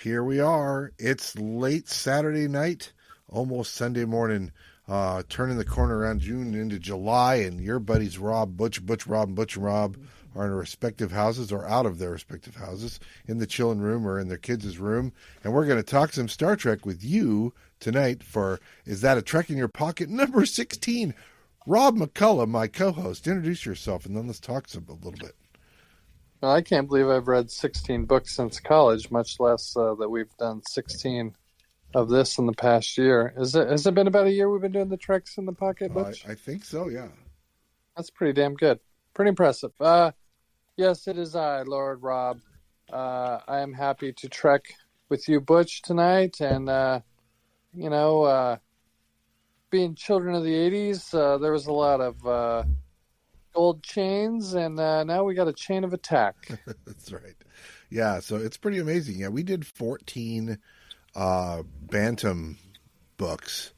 Here we are. It's late Saturday night, almost Sunday morning, turning the corner around June into July, and your buddies Rob, Butch, Rob, and Butch and Rob are in their respective houses or out of their respective houses in the chilling room or in their kids' room, and we're going to talk some Star Trek with you tonight for Is That a Trek in Your Pocket? Number 16. Rob McCullough, my co-host. Introduce yourself, and then let's talk a little bit. Well, I can't believe I've read 16 books since college, much less that we've done 16 of this in the past year. Has it been about a year we've been doing the Treks in the Pocket, Butch? I think so, yeah. That's pretty damn good. Pretty impressive. Yes, it is I, Lord Rob. I am happy to trek with you, Butch, tonight. And, being children of the 80s, there was a lot of gold chains, and now we got a chain of attack. That's right. Yeah, so it's pretty amazing. Yeah, we did 14 Bantam books,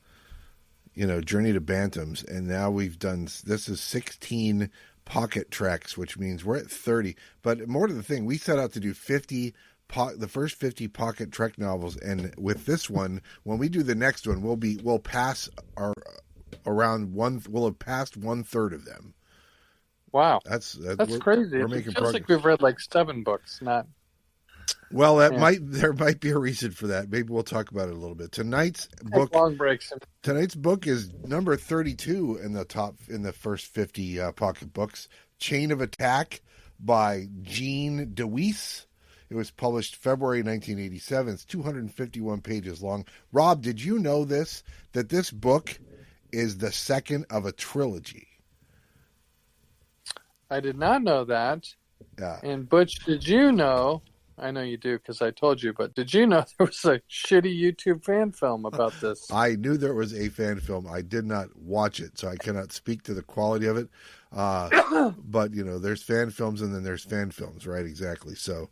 Journey to Bantams, and now we've done, this is 16 pocket treks, which means we're at 30. But more to the thing, we set out to do the first 50 pocket trek novels, and with this one, when we do the next one, we'll pass we'll have passed 1/3 of them. Wow, that's crazy. We're making it feels progress. like we've read like 7 books, not. Well, there might be a reason for that. Maybe we'll talk about it a little bit. Tonight's book is number 32 in the first 50 pocket books. Chain of Attack by Gene DeWeese. It was published February 1987. It's 251 pages long. Rob, did you know that this book is the second of a trilogy? I did not know that. Yeah. And Butch, did you know? I know you do because I told you, but did you know there was a shitty YouTube fan film about this? I knew there was a fan film. I did not watch it, so I cannot speak to the quality of it. But there's fan films and then there's fan films, right? Exactly. So,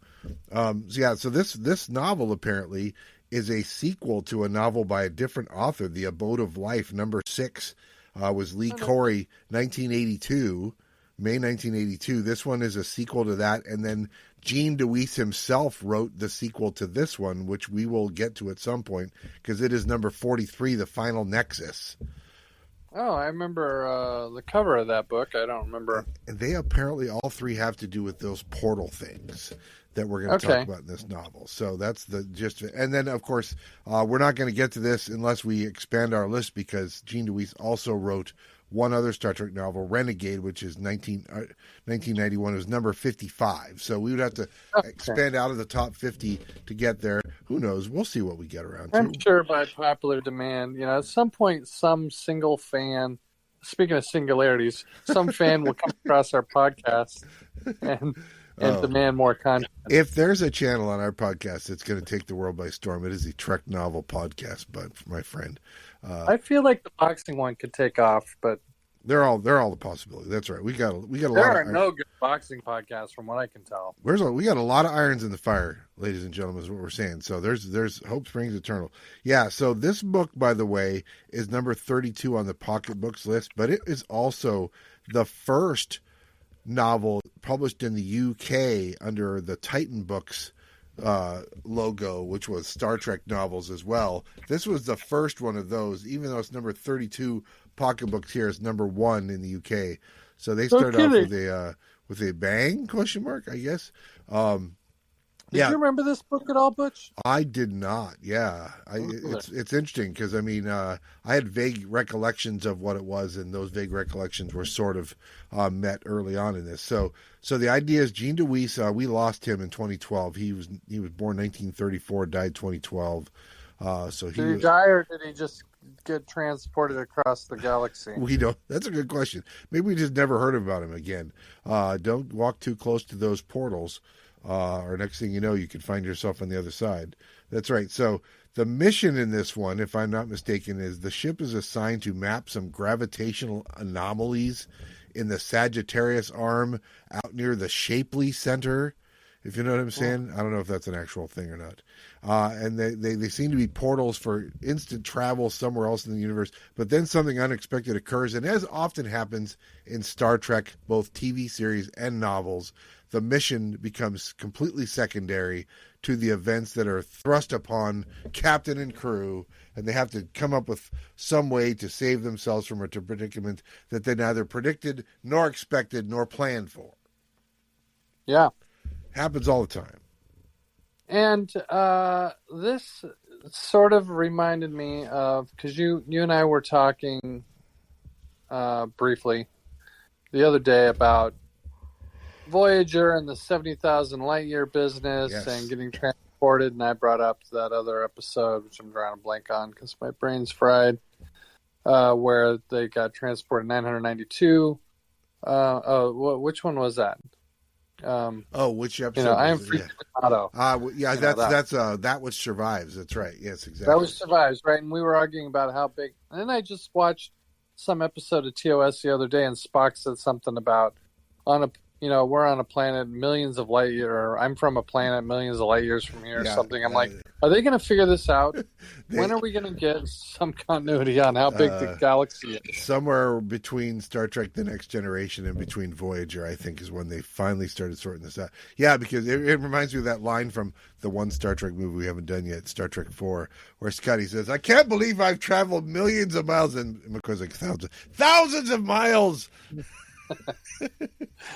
so this novel apparently is a sequel to a novel by a different author, The Abode of Life. Number 6 was Lee Corey, 1982. May 1982. This one is a sequel to that, and then Gene DeWeese himself wrote the sequel to this one, which we will get to at some point, because it is number 43, The Final Nexus. Oh, I remember the cover of that book. I don't remember. And they apparently all 3 have to do with those portal things that we're going to talk about in this novel. So that's the gist of it. And then, of course, we're not going to get to this unless we expand our list, because Gene DeWeese also wrote one other Star Trek novel, Renegade, which is 1991. It was number 55. So we would have to expand out of the top 50 to get there. Who knows? We'll see what we get around to. I'm sure by popular demand, at some point, some single fan, speaking of singularities, some fan will come across our podcast and demand more content. If there's a channel on our podcast that's going to take the world by storm, it is the Trek Novel Podcast, my friend. I feel like the boxing one could take off, but they're all the possibility. That's right. We got a lot. There are no good boxing podcasts, from what I can tell. We got a lot of irons in the fire, ladies and gentlemen, is what we're saying. So there's hope springs eternal. Yeah. So this book, by the way, is number 32 on the pocket books list, but it is also the first novel published in the UK under the Titan Books logo, which was Star Trek novels as well. This was the first one of those, even though it's number 32 pocket books here, it's number 1 in the UK. So they started off with a bang, question mark, I guess. Did you remember this book at all, Butch? I did not. Yeah, it's interesting because I had vague recollections of what it was, and those vague recollections were sort of met early on in this. So the idea is Gene DeWeese. We lost him in 2012. He was born 1934, died 2012. Did he die, or did he just get transported across the galaxy? We don't. That's a good question. Maybe we just never heard about him again. Don't walk too close to those portals. Or next thing you know, you could find yourself on the other side. That's right. So the mission in this one, if I'm not mistaken, is the ship is assigned to map some gravitational anomalies in the Sagittarius arm out near the Shapley Center, if you know what I'm saying. I don't know if that's an actual thing or not. And they seem to be portals for instant travel somewhere else in the universe. But then something unexpected occurs, and as often happens in Star Trek, both TV series and novels, the mission becomes completely secondary to the events that are thrust upon captain and crew, and they have to come up with some way to save themselves from a predicament that they neither predicted, nor expected, nor planned for. Yeah. Happens all the time. And this sort of reminded me of, because you and I were talking briefly the other day about Voyager and the 70,000 light year business, Yes. and getting transported, and I brought up that other episode, which I'm drawing a blank on because my brain's fried, where they got transported 992. Which one was that? Which episode? I am free auto. That which survives. That's right. Yes, exactly. That which survives, right? And we were arguing about how big. And then I just watched some episode of TOS the other day, and Spock said something about we're on a planet millions of light years, or I'm from a planet millions of light years from here, or something. I'm like, are they going to figure this out? When are we going to get some continuity on how big the galaxy is? Somewhere between Star Trek The Next Generation and between Voyager, I think, is when they finally started sorting this out. Yeah, because it reminds me of that line from the one Star Trek movie we haven't done yet, Star Trek 4, where Scotty says, I can't believe I've traveled millions of miles, and McCoy's like, thousands of miles!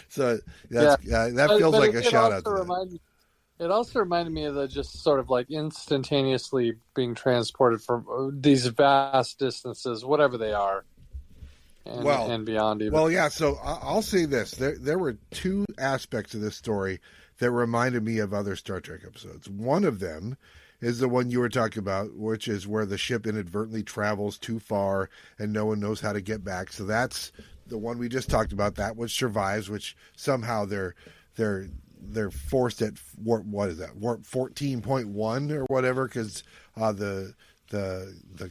So that feels like a shout out to that. It also reminded me of the just sort of like instantaneously being transported from these vast distances, whatever they are, and beyond even. Well, yeah, so I'll say this. There were two aspects of this story that reminded me of other Star Trek episodes. One of them is the one you were talking about, which is where the ship inadvertently travels too far and no one knows how to get back. So that's the one we just talked about, that which survives, which somehow they're forced at warp 14.1 or whatever, because the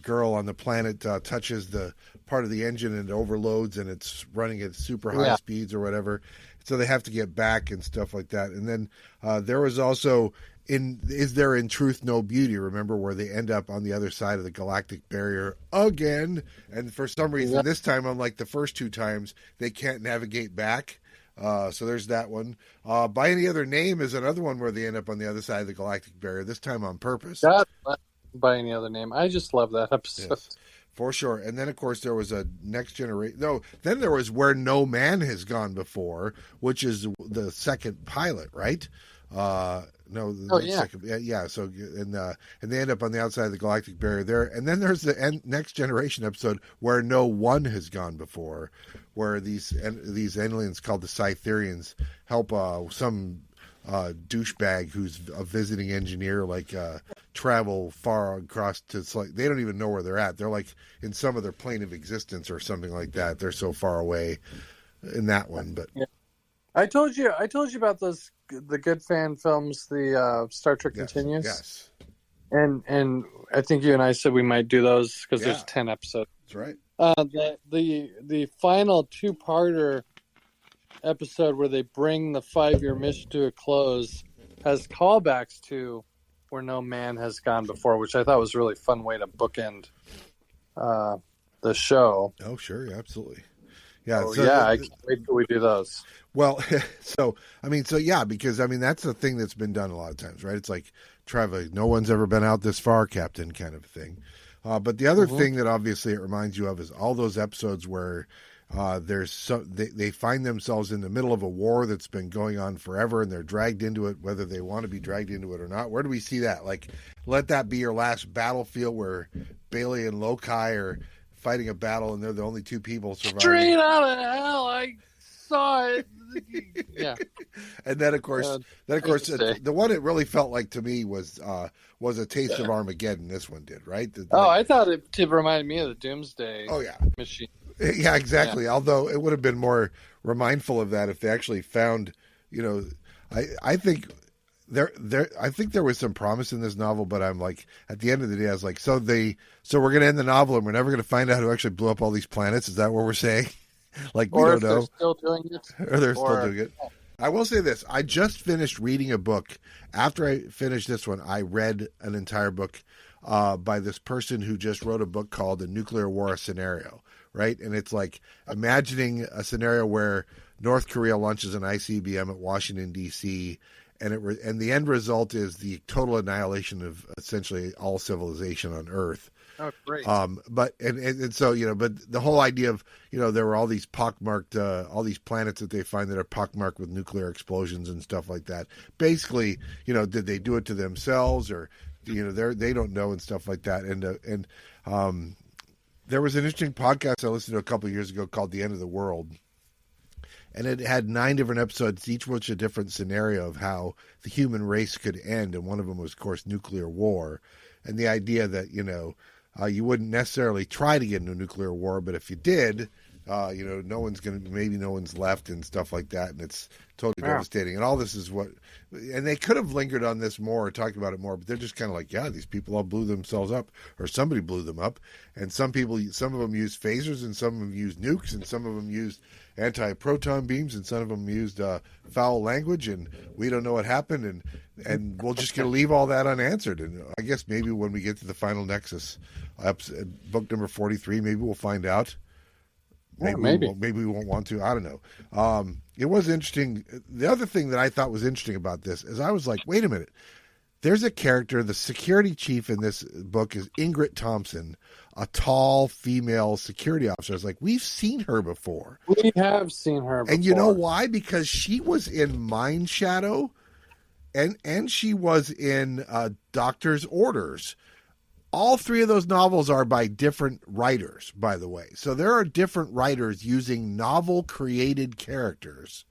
girl on the planet touches the part of the engine and it overloads and it's running at super high speeds or whatever. So they have to get back and stuff like that. And then there was also Is There in Truth No Beauty, remember, where they end up on the other side of the galactic barrier again, and for some reason this time, unlike the first two times, they can't navigate back. So there's that one. By Any Other Name is another one where they end up on the other side of the galactic barrier, this time on purpose. That, By Any Other Name. I just love that episode. Yes, for sure. And then, of course, there was a Next Generation. No, then there was Where No Man Has Gone Before, which is the second pilot, right? Second, yeah. So and they end up on the outside of the galactic barrier there, and then there's the Next Generation episode Where No One Has Gone Before, where these aliens called the Cytherians help some douchebag who's a visiting engineer travel far across to. It's like they don't even know where they're at. They're like in some of their plane of existence or something like that. They're so far away in that one, but. Yeah. I told you about the Good Fan films, the Star Trek Continues. Yes. And I think you and I said we might do those because there's 10 episodes. That's right. The final two-parter episode where they bring the 5-year mission to a close has callbacks to Where No Man Has Gone Before, which I thought was a really fun way to bookend the show. Oh, sure. Yeah, absolutely. Yeah, I can't wait till we do those. Well, because that's the thing that's been done a lot of times, right? It's like traveling. No one's ever been out this far, Captain, kind of thing. But the other thing that obviously it reminds you of is all those episodes where they find themselves in the middle of a war that's been going on forever, and they're dragged into it, whether they want to be dragged into it or not. Where do we see that? Like, let that be your last battlefield where Bailey and Lokai are fighting a battle, and they're the only two people surviving. Straight out of hell, I saw it. Yeah. And then, of course, the one it really felt like to me was A Taste of Armageddon. This one did, right? I thought it reminded me of the Doomsday. Machine. Yeah, exactly. Yeah. Although it would have been more remindful of that if they actually found, I think there was some promise in this novel, but I'm like, at the end of the day, I was like, so we're going to end the novel and we're never going to find out who actually blew up all these planets. Is that what we're saying? Like, we don't know. They're still doing it. Or they're still doing it. I will say this. I just finished reading a book. After I finished this one, I read an entire book by this person who just wrote a book called The Nuclear War Scenario, right? And it's like imagining a scenario where North Korea launches an ICBM at Washington, D.C., and the end result is the total annihilation of essentially all civilization on Earth. Oh, great. But so but the whole idea of there were all these pockmarked all these planets that they find that are pockmarked with nuclear explosions and stuff like that. Basically, did they do it to themselves, or they don't know, and stuff like that. And there was an interesting podcast I listened to a couple of years ago called "The End of the World." And it had 9 different episodes, each was a different scenario of how the human race could end. And one of them was, of course, nuclear war. And the idea that, you wouldn't necessarily try to get into a nuclear war, but if you did, no one's left and stuff like that. And it's totally devastating. And all this is and they could have lingered on this more or talked about it more, but they're just kind of like, yeah, these people all blew themselves up, or somebody blew them up. And some of them used phasers, and some of them used nukes, and some of them used anti-proton beams, and some of them used foul language, and we don't know what happened, and we're just going to leave all that unanswered. And I guess maybe when we get to the final Nexus, book number 43, maybe we'll find out. Maybe we won't want to. I don't know. It was interesting. The other thing that I thought was interesting about this is I was like, wait a minute. There's a character, the security chief in this book is Ingrid Thompson, a tall female security officer. I was like, we've seen her before. We have seen her before. And you know why? Because she was in Mind Shadow, and she was in Doctor's Orders. All 3 of those novels are by different writers, by the way. So there are different writers using novel-created characters.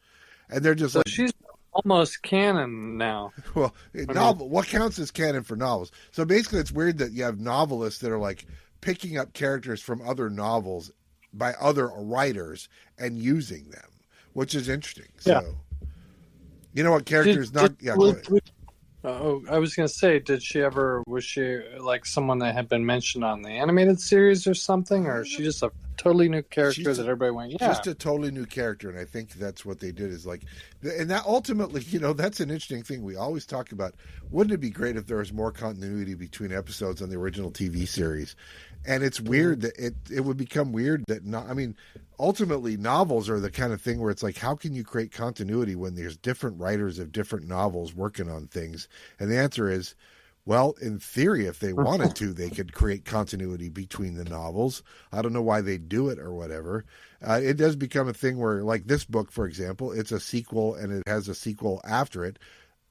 And they're just she's almost canon now. Well, what counts as canon for novels? So basically it's weird that you have novelists that are like picking up characters from other novels by other writers and using them, which is interesting. So, you know what characters go ahead. I was going to say, was she like someone that had been mentioned on the animated series or something, or is she just a totally new character that everybody went, yeah? Just a totally new character, and I think that's what they did is like, and that ultimately, that's an interesting thing we always talk about. Wouldn't it be great if there was more continuity between episodes on the original TV series? And it's weird that it would become weird that ultimately novels are the kind of thing where it's like, how can you create continuity when there's different writers of different novels working on things? And the answer is, well, in theory, if they wanted to, they could create continuity between the novels. I don't know why they do it or whatever. It does become a thing where, like this book, for example, it's a sequel and it has a sequel after it.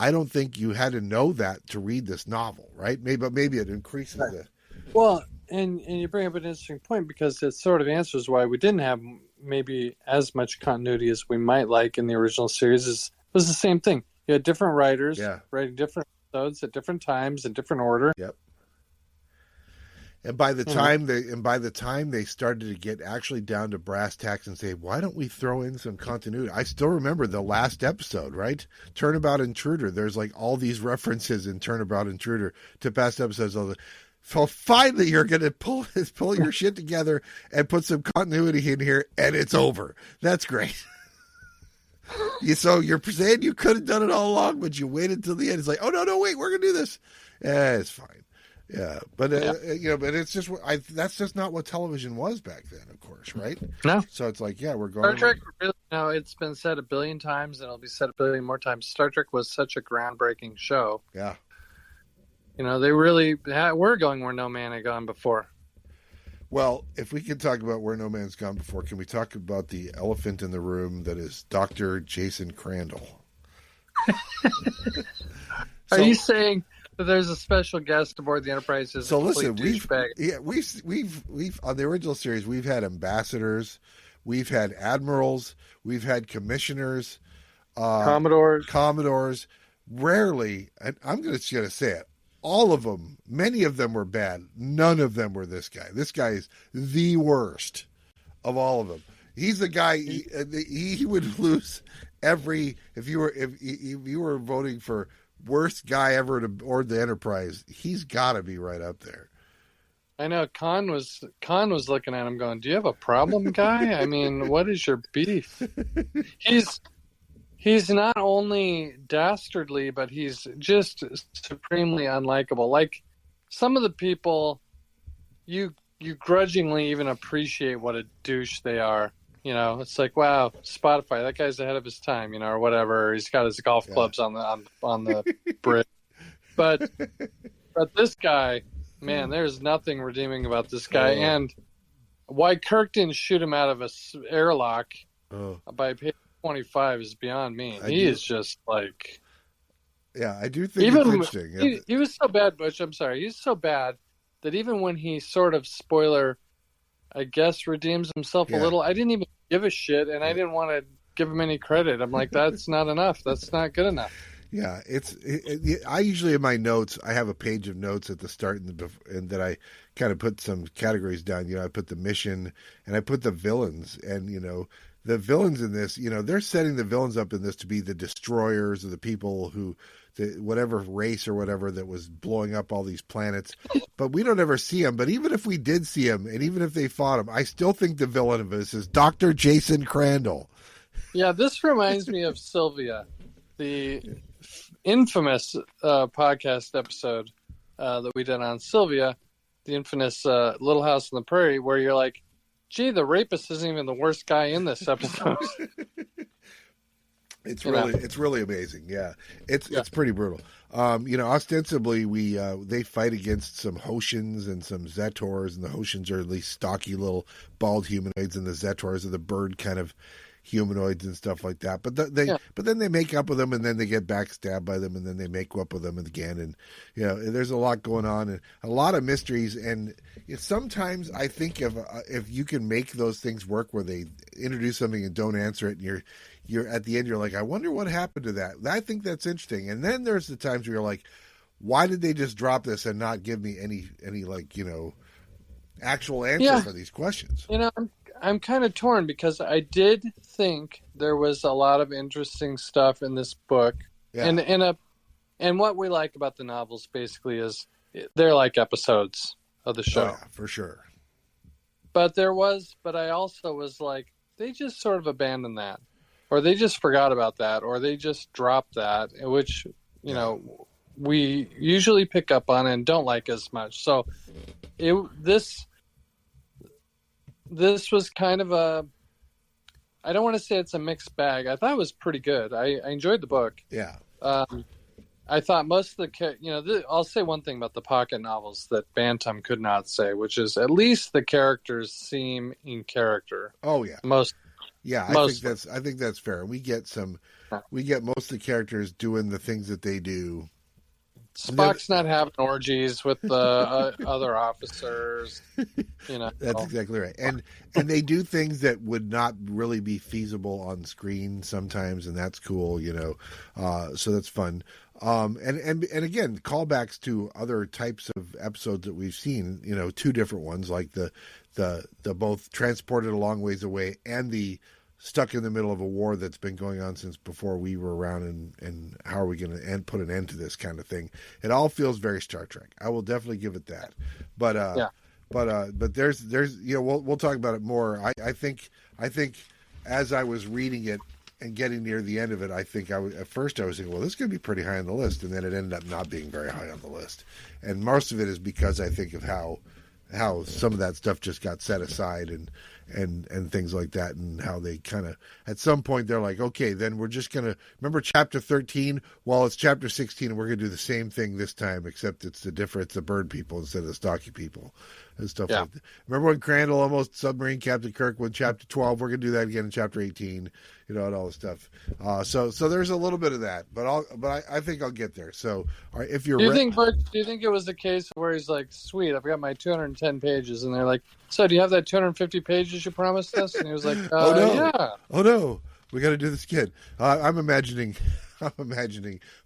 I don't think you had to know that to read this novel, right? Maybe it increases it. Well, and you bring up an interesting point, because it sort of answers why we didn't have maybe as much continuity as we might like in the original series. It was the same thing. You had different writers writing different episodes at different times in different order. Yep. And by the time they started to get actually down to brass tacks and say, why don't we throw in some continuity? I still remember the last episode, right? Turnabout Intruder. There's like all these references in Turnabout Intruder to past episodes. So finally, you're going to pull your shit together and put some continuity in here, and it's over. That's great. So you're saying you could have done it all along, but you waited till the end. It's like, oh no, wait, we're going to do this. Yeah, it's fine. Yeah, but but it's just that's just not what television was back then, of course, right? No. So it's like, we're going. Star Trek. Really, it's been said a billion times, and it'll be said a billion more times. Star Trek was such a groundbreaking show. Yeah. They really were going where no man had gone before. Well, if we can talk about where no man's gone before, can we talk about the elephant in the room that is Dr. Jason Crandall? Are you saying that there's a special guest aboard the Enterprise? So listen, we've on the original series, we've had ambassadors, we've had admirals, we've had commissioners, Commodores. Rarely, and I'm just going to say it, all of them, many of them were bad. None of them were this guy. This guy is the worst of all of them. He's the guy. He would lose every if you were voting for worst guy ever to board the Enterprise. He's got to be right up there. I know Khan was looking at him going, "Do you have a problem, guy? I mean, what is your beef?" He's not only dastardly, but he's just supremely unlikable. Like some of the people, you grudgingly even appreciate what a douche they are. It's like, wow, Spotify, that guy's ahead of his time, or whatever. He's got his golf clubs on the bridge. But this guy, man, there's nothing redeeming about this guy. And why Kirk didn't shoot him out of a airlock by page 25 is beyond me. He is just like... Yeah, I do think it's interesting. He was so bad, Butch. I'm sorry. He's so bad that even when he sort of, spoiler, I guess, redeems himself a little, I didn't even give a shit, and I didn't want to give him any credit. I'm like, that's not enough. That's not good enough. Yeah, I usually in my notes, I have a page of notes at the start and that I kind of put some categories down. I put the mission and I put the villains, and the villains in this, they're setting the villains up in this to be the destroyers of the people who, whatever race or whatever that was blowing up all these planets. But we don't ever see them. But even if we did see them, and even if they fought them, I still think the villain of this is Dr. Jason Crandall. Yeah, this reminds me of Sylvia, the infamous podcast episode that we did on Sylvia, the infamous Little House on the Prairie, where you're like, gee, the rapist isn't even the worst guy in this episode. It's really amazing. Yeah, it's pretty brutal. Ostensibly they fight against some Hoshins and some Zetors, and the Hoshins are at least stocky little bald humanoids, and the Zetors are the bird kind of humanoids and stuff like that. But but then they make up with them, and then they get backstabbed by them, and then they make up with them again. And there's a lot going on, and a lot of mysteries. And sometimes I think if you can make those things work, where they introduce something and don't answer it, and you're at the end, you're like, I wonder what happened to that. I think that's interesting. And then there's the times where you're like, why did they just drop this and not give me any actual answer for these questions? I'm kind of torn, because I did think there was a lot of interesting stuff in this book. Yeah. And what we like about the novels basically is they're like episodes of the show. Oh, yeah, for sure. But I also was like, they just sort of abandoned that, or they just forgot about that, or they just dropped that, which, we usually pick up on and don't like as much. So this was kind of I don't want to say it's a mixed bag. I thought it was pretty good. I enjoyed the book. Yeah. I thought most of I'll say one thing about the pocket novels that Bantam could not say, which is at least the characters seem in character. Oh yeah. I think that's fair. We get most of the characters doing the things that they do. Spock's not having orgies with the other officers. That's exactly right. And they do things that would not really be feasible on screen sometimes, and that's cool. So that's fun. And again, callbacks to other types of episodes that we've seen. Two different ones, like the both transported a long ways away and the stuck in the middle of a war that's been going on since before we were around, and how are we going to put an end to this kind of thing? It all feels very Star Trek. I will definitely give it that. But there's we'll talk about it more. I think as I was reading it and getting near the end of it, I think at first I was thinking, well, this is going to be pretty high on the list, and then it ended up not being very high on the list. And most of it is because I think of how some of that stuff just got set aside and things like that, and how they kind of, at some point, they're like, okay, then we're just going to, remember chapter 13? Well, it's chapter 16, and we're going to do the same thing this time, except it's the bird people instead of the stocky people and stuff like that. Remember when Crandall almost submarine Captain Kirkwood, chapter 12? We're going to do that again in chapter 18, and all this stuff. So there's a little bit of that, but I think I'll get there. So, all right, if you're do you think it was a case where he's like, sweet, I've got my 210 pages, and they're like, so do you have that 250 pages you promised us? And he was like, oh no, yeah. Oh no, we got to do this again. I'm imagining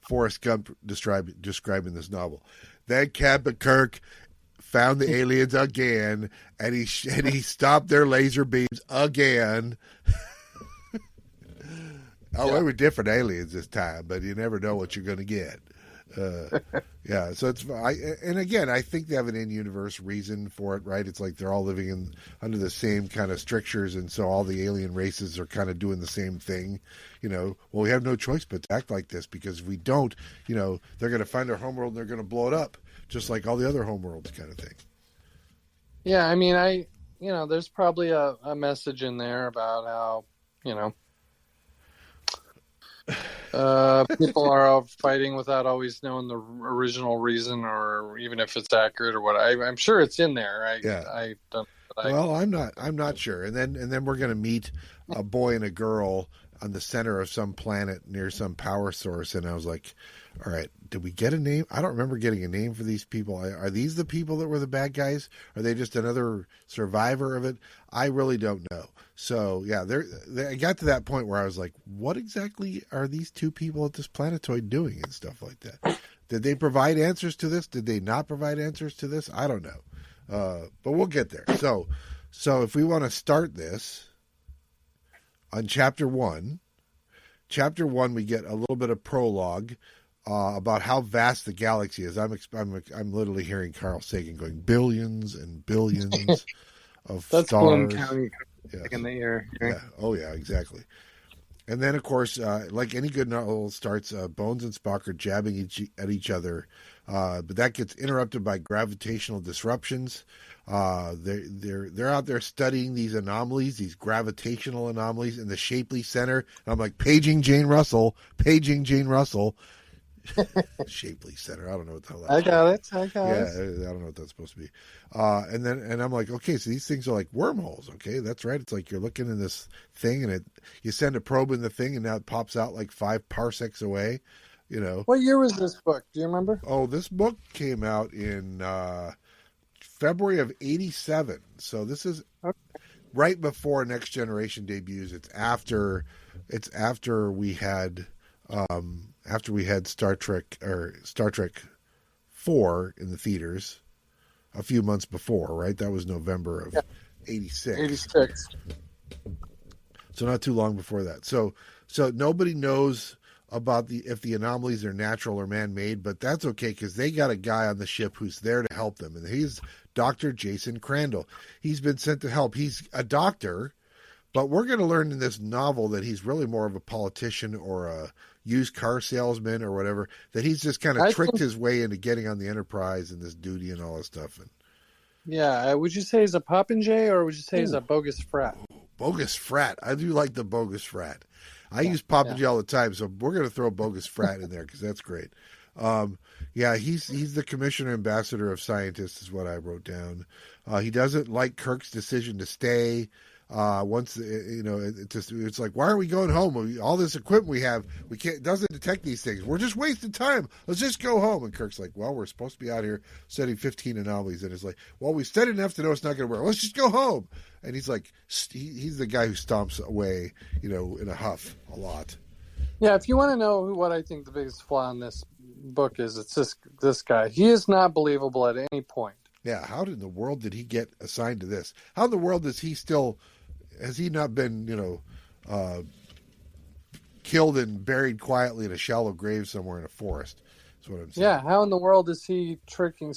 Forrest Gump describing this novel. Then Captain Kirk found the aliens again, and he stopped their laser beams again. They were different aliens this time, but you never know what you're going to get. So it's and again, I think they have an in-universe reason for it, right? It's like they're all living under the same kind of strictures, and so all the alien races are kind of doing the same thing. Well, we have no choice but to act like this, because if we don't, they're going to find our homeworld and they're going to blow it up, just like all the other homeworlds, kind of thing. Yeah, I mean, there's probably a message in there about how, you know, people are out fighting without always knowing the original reason, or even if it's accurate or what. I'm sure it's in there. Yeah. I don't. But Well, I'm not sure. And then we're going to meet a boy and a girl on the center of some planet near some power source, and I was like, all right, did we get a name? I don't remember getting a name for these people. Are these the people that were the bad guys? Are they just another survivor of it? I really don't know. So yeah, I got to that point where I was like, what exactly are these two people at this planetoid doing and stuff like that? Did they provide answers to this? Did they not provide answers to this? I don't know. But we'll get there. So if we want to start this on chapter one, we get a little bit of prologue about how vast the galaxy is. I'm literally hearing Carl Sagan going billions and billions of that's stars. Bloom County Yes. in the ear. Yeah. Oh yeah, exactly. And then, of course, like any good novel starts, Bones and Spock are jabbing at each other, but that gets interrupted by gravitational disruptions. They're out there studying these anomalies, these gravitational anomalies in the Shapley Center. And I'm like, paging Jane Russell. Shapley Center. I don't know what the hell that's. I got it. Yeah, I don't know what that's supposed to be. And I'm like, okay, so these things are like wormholes. Okay, that's right. It's like you're looking in this thing, and you send a probe in the thing, and now it pops out like 5 parsecs away. What year was this book? Do you remember? Oh, this book came out in February of '87. So this is right before Next Generation debuts. It's after we had. After we had Star Trek 4 in the theaters a few months before, right? That was November of '86. 86. So not too long before that. So nobody knows about if the anomalies are natural or man-made, but that's okay because they got a guy on the ship who's there to help them, and he's Dr. Jason Crandall. He's been sent to help. He's a doctor, but we're going to learn in this novel that he's really more of a politician or a used car salesman or whatever, that he's just kind of tricked his way into getting on the Enterprise and this duty and all this stuff. Yeah, would you say he's a popinjay or would you say he's a bogus frat? Bogus frat. I do like the bogus frat. I use popinjay all the time, so we're going to throw bogus frat in there because that's great. He's the commissioner ambassador of scientists is what I wrote down. He doesn't like Kirk's decision to stay. It's like, why are we going home? All this equipment we have, doesn't detect these things. We're just wasting time. Let's just go home. And Kirk's like, well, we're supposed to be out here studying 15 anomalies. And it's like, well, we studied enough to know it's not going to work. Let's just go home. And he's like, he's the guy who stomps away, in a huff a lot. Yeah, if you want to know what I think the biggest flaw in this book is, it's this guy. He is not believable at any point. Yeah, how in the world did he get assigned to this? How in the world has he not been, killed and buried quietly in a shallow grave somewhere in a forest? That's what I'm saying. Yeah, how in the world is he tricking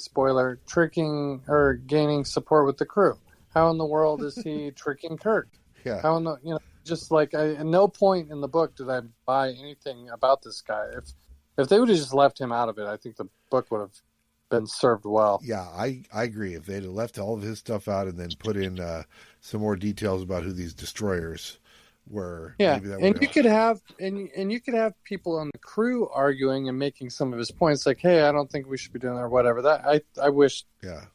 or gaining support with the crew? How in the world is he tricking Kirk? Yeah. How in the, just like at no point in the book did I buy anything about this guy. If they would have just left him out of it, I think the book would have been served well. Yeah, I agree. If they'd have left all of his stuff out and then put in some more details about who these destroyers were, maybe that and you could have people on the crew arguing and making some of his points, like, "Hey, I don't think we should be doing that," or whatever. That I wish,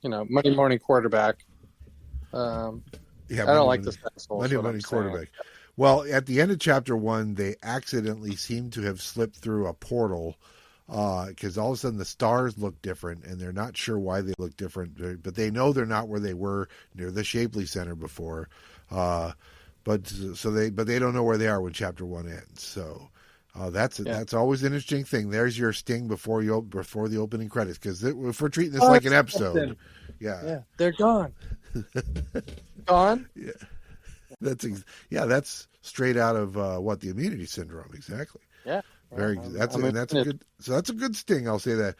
Monday morning quarterback. I don't like this asshole. Monday morning quarterback. Well, at the end of chapter 1, they accidentally seem to have slipped through a portal. Because all of a sudden the stars look different, and they're not sure why they look different, but they know they're not where they were near the Shapley Center before. But they don't know where they are when chapter 1 ends. So that's always an interesting thing. There's your sting before the opening credits, because if we're treating this like an episode, they're gone. Gone. Yeah, that's straight out of the Immunity Syndrome, exactly. Yeah. That's a good sting. I'll say that.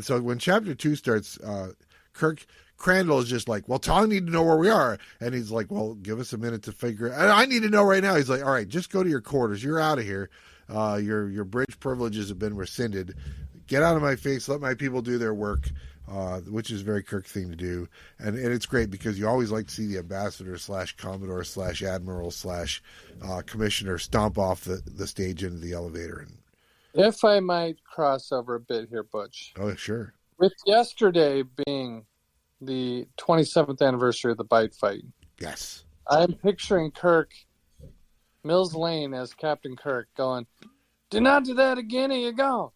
So when chapter 2 starts, Crandall is just like, well, Tom need to know where we are, and he's like, well, give us a minute to figure it. I need to know right now. He's like, all right, just go to your quarters. You're out of here. Your bridge privileges have been rescinded. Get out of my face. Let my people do their work. which is a very Kirk thing to do. And it's great because you always like to see the ambassador / commodore / admiral / commissioner stomp off the stage into the elevator. And If I might cross over a bit here, Butch. oh, sure. With yesterday being the 27th anniversary of the bite fight, Yes. I'm picturing Kirk, Mills Lane as Captain Kirk, going, "Do not do that again, or you're gone."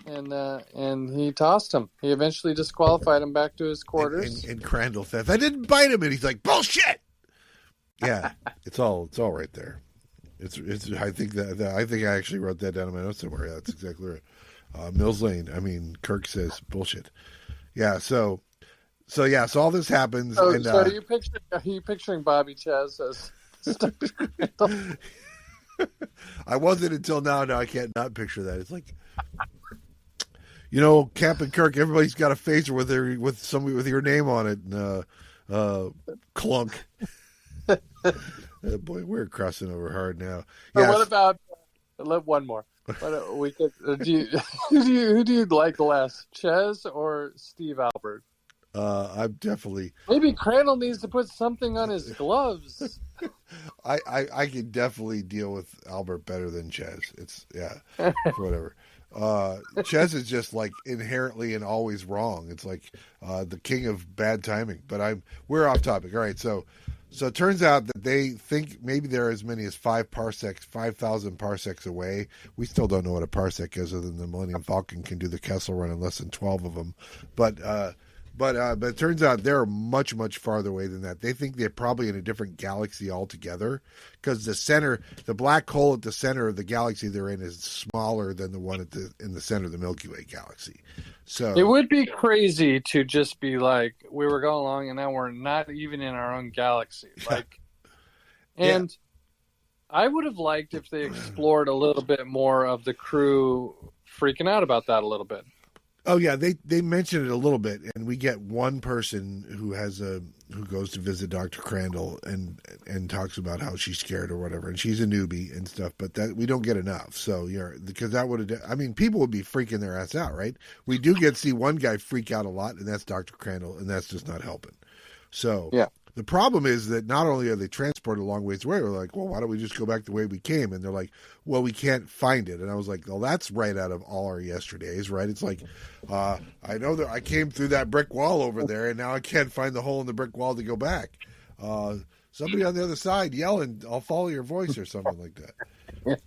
And he tossed him. He eventually disqualified him back to his quarters. And Crandall says, "I didn't bite him," and he's like, "Bullshit." Yeah, it's all right there. It's. I think I actually wrote that down in my notes somewhere. Yeah, that's exactly right. Mills Lane. I mean, Kirk says bullshit. Yeah. So all this happens. So, and, are you picturing Bobby Chaz as? I wasn't until now. Now I can't not picture that. It's like, Captain Kirk. Everybody's got a phaser with somebody with your name on it. And, clunk. Boy, we're crossing over hard now. Yes. What about one more? We could. Who do you like less, Ches or Steve Albert? I'm definitely. Maybe Crandall needs to put something on his gloves. I can definitely deal with Albert better than Ches. It's whatever. Ches is just like inherently and always wrong. It's like the king of bad timing. But we're off topic. All right, so it turns out that they think maybe there are as many as 5,000 parsecs away. We still don't know what a parsec is, other than the Millennium Falcon can do the Kessel Run in less than 12 of them. But it turns out they're much, much farther away than that. They think they're probably in a different galaxy altogether, because the black hole at the center of the galaxy they're in is smaller than the one in the center of the Milky Way galaxy. So it would be crazy to just be like, we were going along and now we're not even in our own galaxy. And I would have liked if they explored a little bit more of the crew freaking out about that a little bit. Oh yeah, they mention it a little bit, and we get one person who goes to visit Dr. Crandall and talks about how she's scared or whatever, and she's a newbie and stuff. But that we don't get enough. So because that would have, I mean, people would be freaking their ass out, right? We do get to see one guy freak out a lot, and that's Dr. Crandall, and that's just not helping. So yeah. The problem is that not only are they transported a long ways away, we're like, well, why don't we just go back the way we came? And they're like, well, we can't find it. And I was like, well, that's right out of all our yesterdays, right? It's like, I know that I came through that brick wall over there, and now I can't find the hole in the brick wall to go back. Somebody on the other side yelling, I'll follow your voice, or something like that.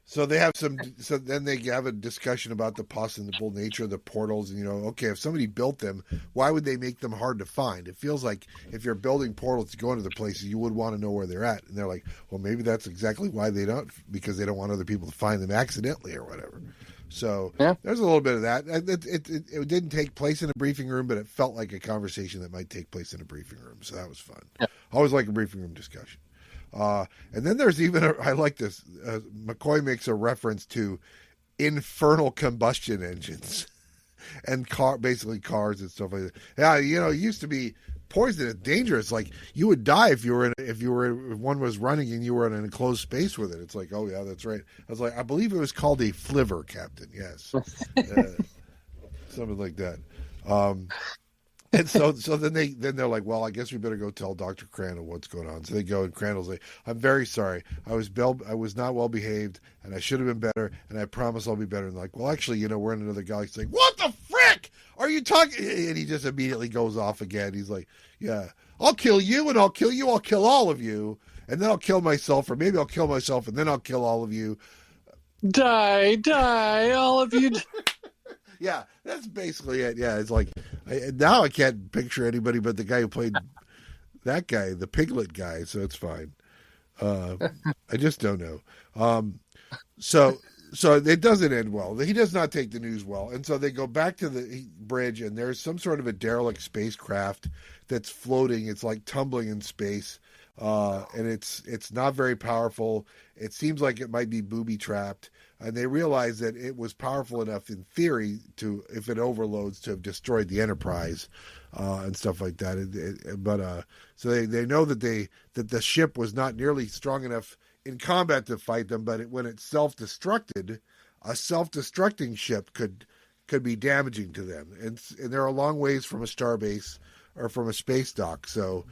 So they have so then they have a discussion about the possible nature of the portals. And, okay, if somebody built them, why would they make them hard to find? It feels like if you're building portals to go into the places, you would want to know where they're at. And they're like, well, maybe that's exactly why they don't, because they don't want other people to find them accidentally or whatever. So There's a little bit of that. It didn't take place in a briefing room, but it felt like a conversation that might take place in a briefing room. So that was fun. Yeah. I always like a briefing room discussion. And then there's even I like this. McCoy makes a reference to infernal combustion engines and basically cars and stuff like that. Yeah, it used to be poisonous, dangerous. Like you would die if one was running and you were in an enclosed space with it. It's like, oh yeah, that's right. I was like, I believe it was called a flivver, Captain. Yes, something like that. And so then they're like, well, I guess we better go tell Dr. Crandall what's going on. So they go, and Crandall's like, I'm very sorry. I was not well behaved, and I should have been better, and I promise I'll be better. And they're like, well, actually, we're in another galaxy. Like, what the frick are you talking? And he just immediately goes off again. He's like, yeah, I'll kill you, and I'll kill you. I'll kill all of you, and then I'll kill myself, or maybe I'll kill myself, and then I'll kill all of you. Die, all of you. Yeah, that's basically it. Yeah, it's like now I can't picture anybody but the guy who played that guy, the piglet guy. So it's fine. I just don't know. So it doesn't end well. He does not take the news well, and so they go back to the bridge, and there's some sort of a derelict spacecraft that's floating. It's like tumbling in space, and it's not very powerful. It seems like it might be booby trapped. And they realize that it was powerful enough in theory to, if it overloads, to have destroyed the Enterprise and stuff like that. So they know that the ship was not nearly strong enough in combat to fight them. But when it self-destructed, a self-destructing ship could could be damaging to them, and they're a long ways from a starbase or from a space dock, so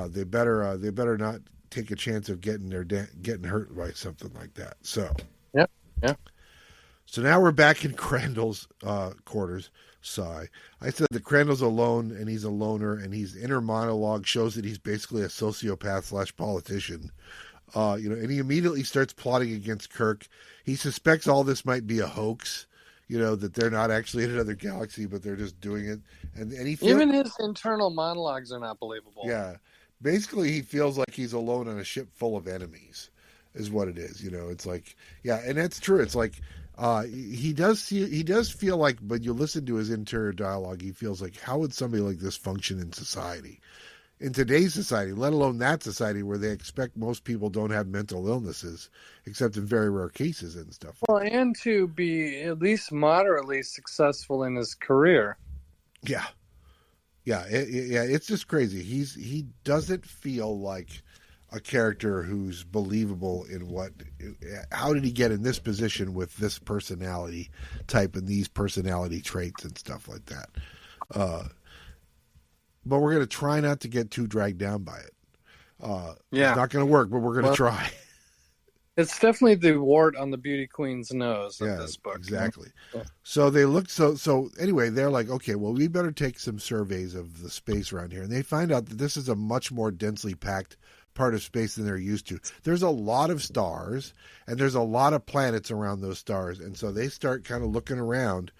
they better not take a chance of getting hurt by something like that. So Yep. Yeah. So now we're back in Crandall's quarters. Sigh. I said that Crandall's alone, and he's a loner, and his inner monologue shows that he's basically a sociopath / politician. And he immediately starts plotting against Kirk. He suspects all this might be a hoax. That they're not actually in another galaxy, but they're just doing it. And he even his internal monologues are not believable. Yeah, basically he feels like he's alone on a ship full of enemies, is what it is. It's like, yeah, and that's true. It's like he does feel like, but you listen to his interior dialogue, he feels like, how would somebody like this function in society? In today's society, let alone that society where they expect most people don't have mental illnesses, except in very rare cases and stuff. Well, and to be at least moderately successful in his career. Yeah. It's just crazy. He doesn't feel like a character who's believable in how did he get in this position with this personality type and these personality traits and stuff like that. But we're going to try not to get too dragged down by it. It's not going to work, but we're going to try. It's definitely the wart on the beauty queen's nose of this book. Exactly. Yeah. So they look, so anyway, they're like, okay, well, we better take some surveys of the space around here. And they find out that this is a much more densely packed part of space than they're used to. There's a lot of stars, and there's a lot of planets around those stars. And so they start kind of looking around,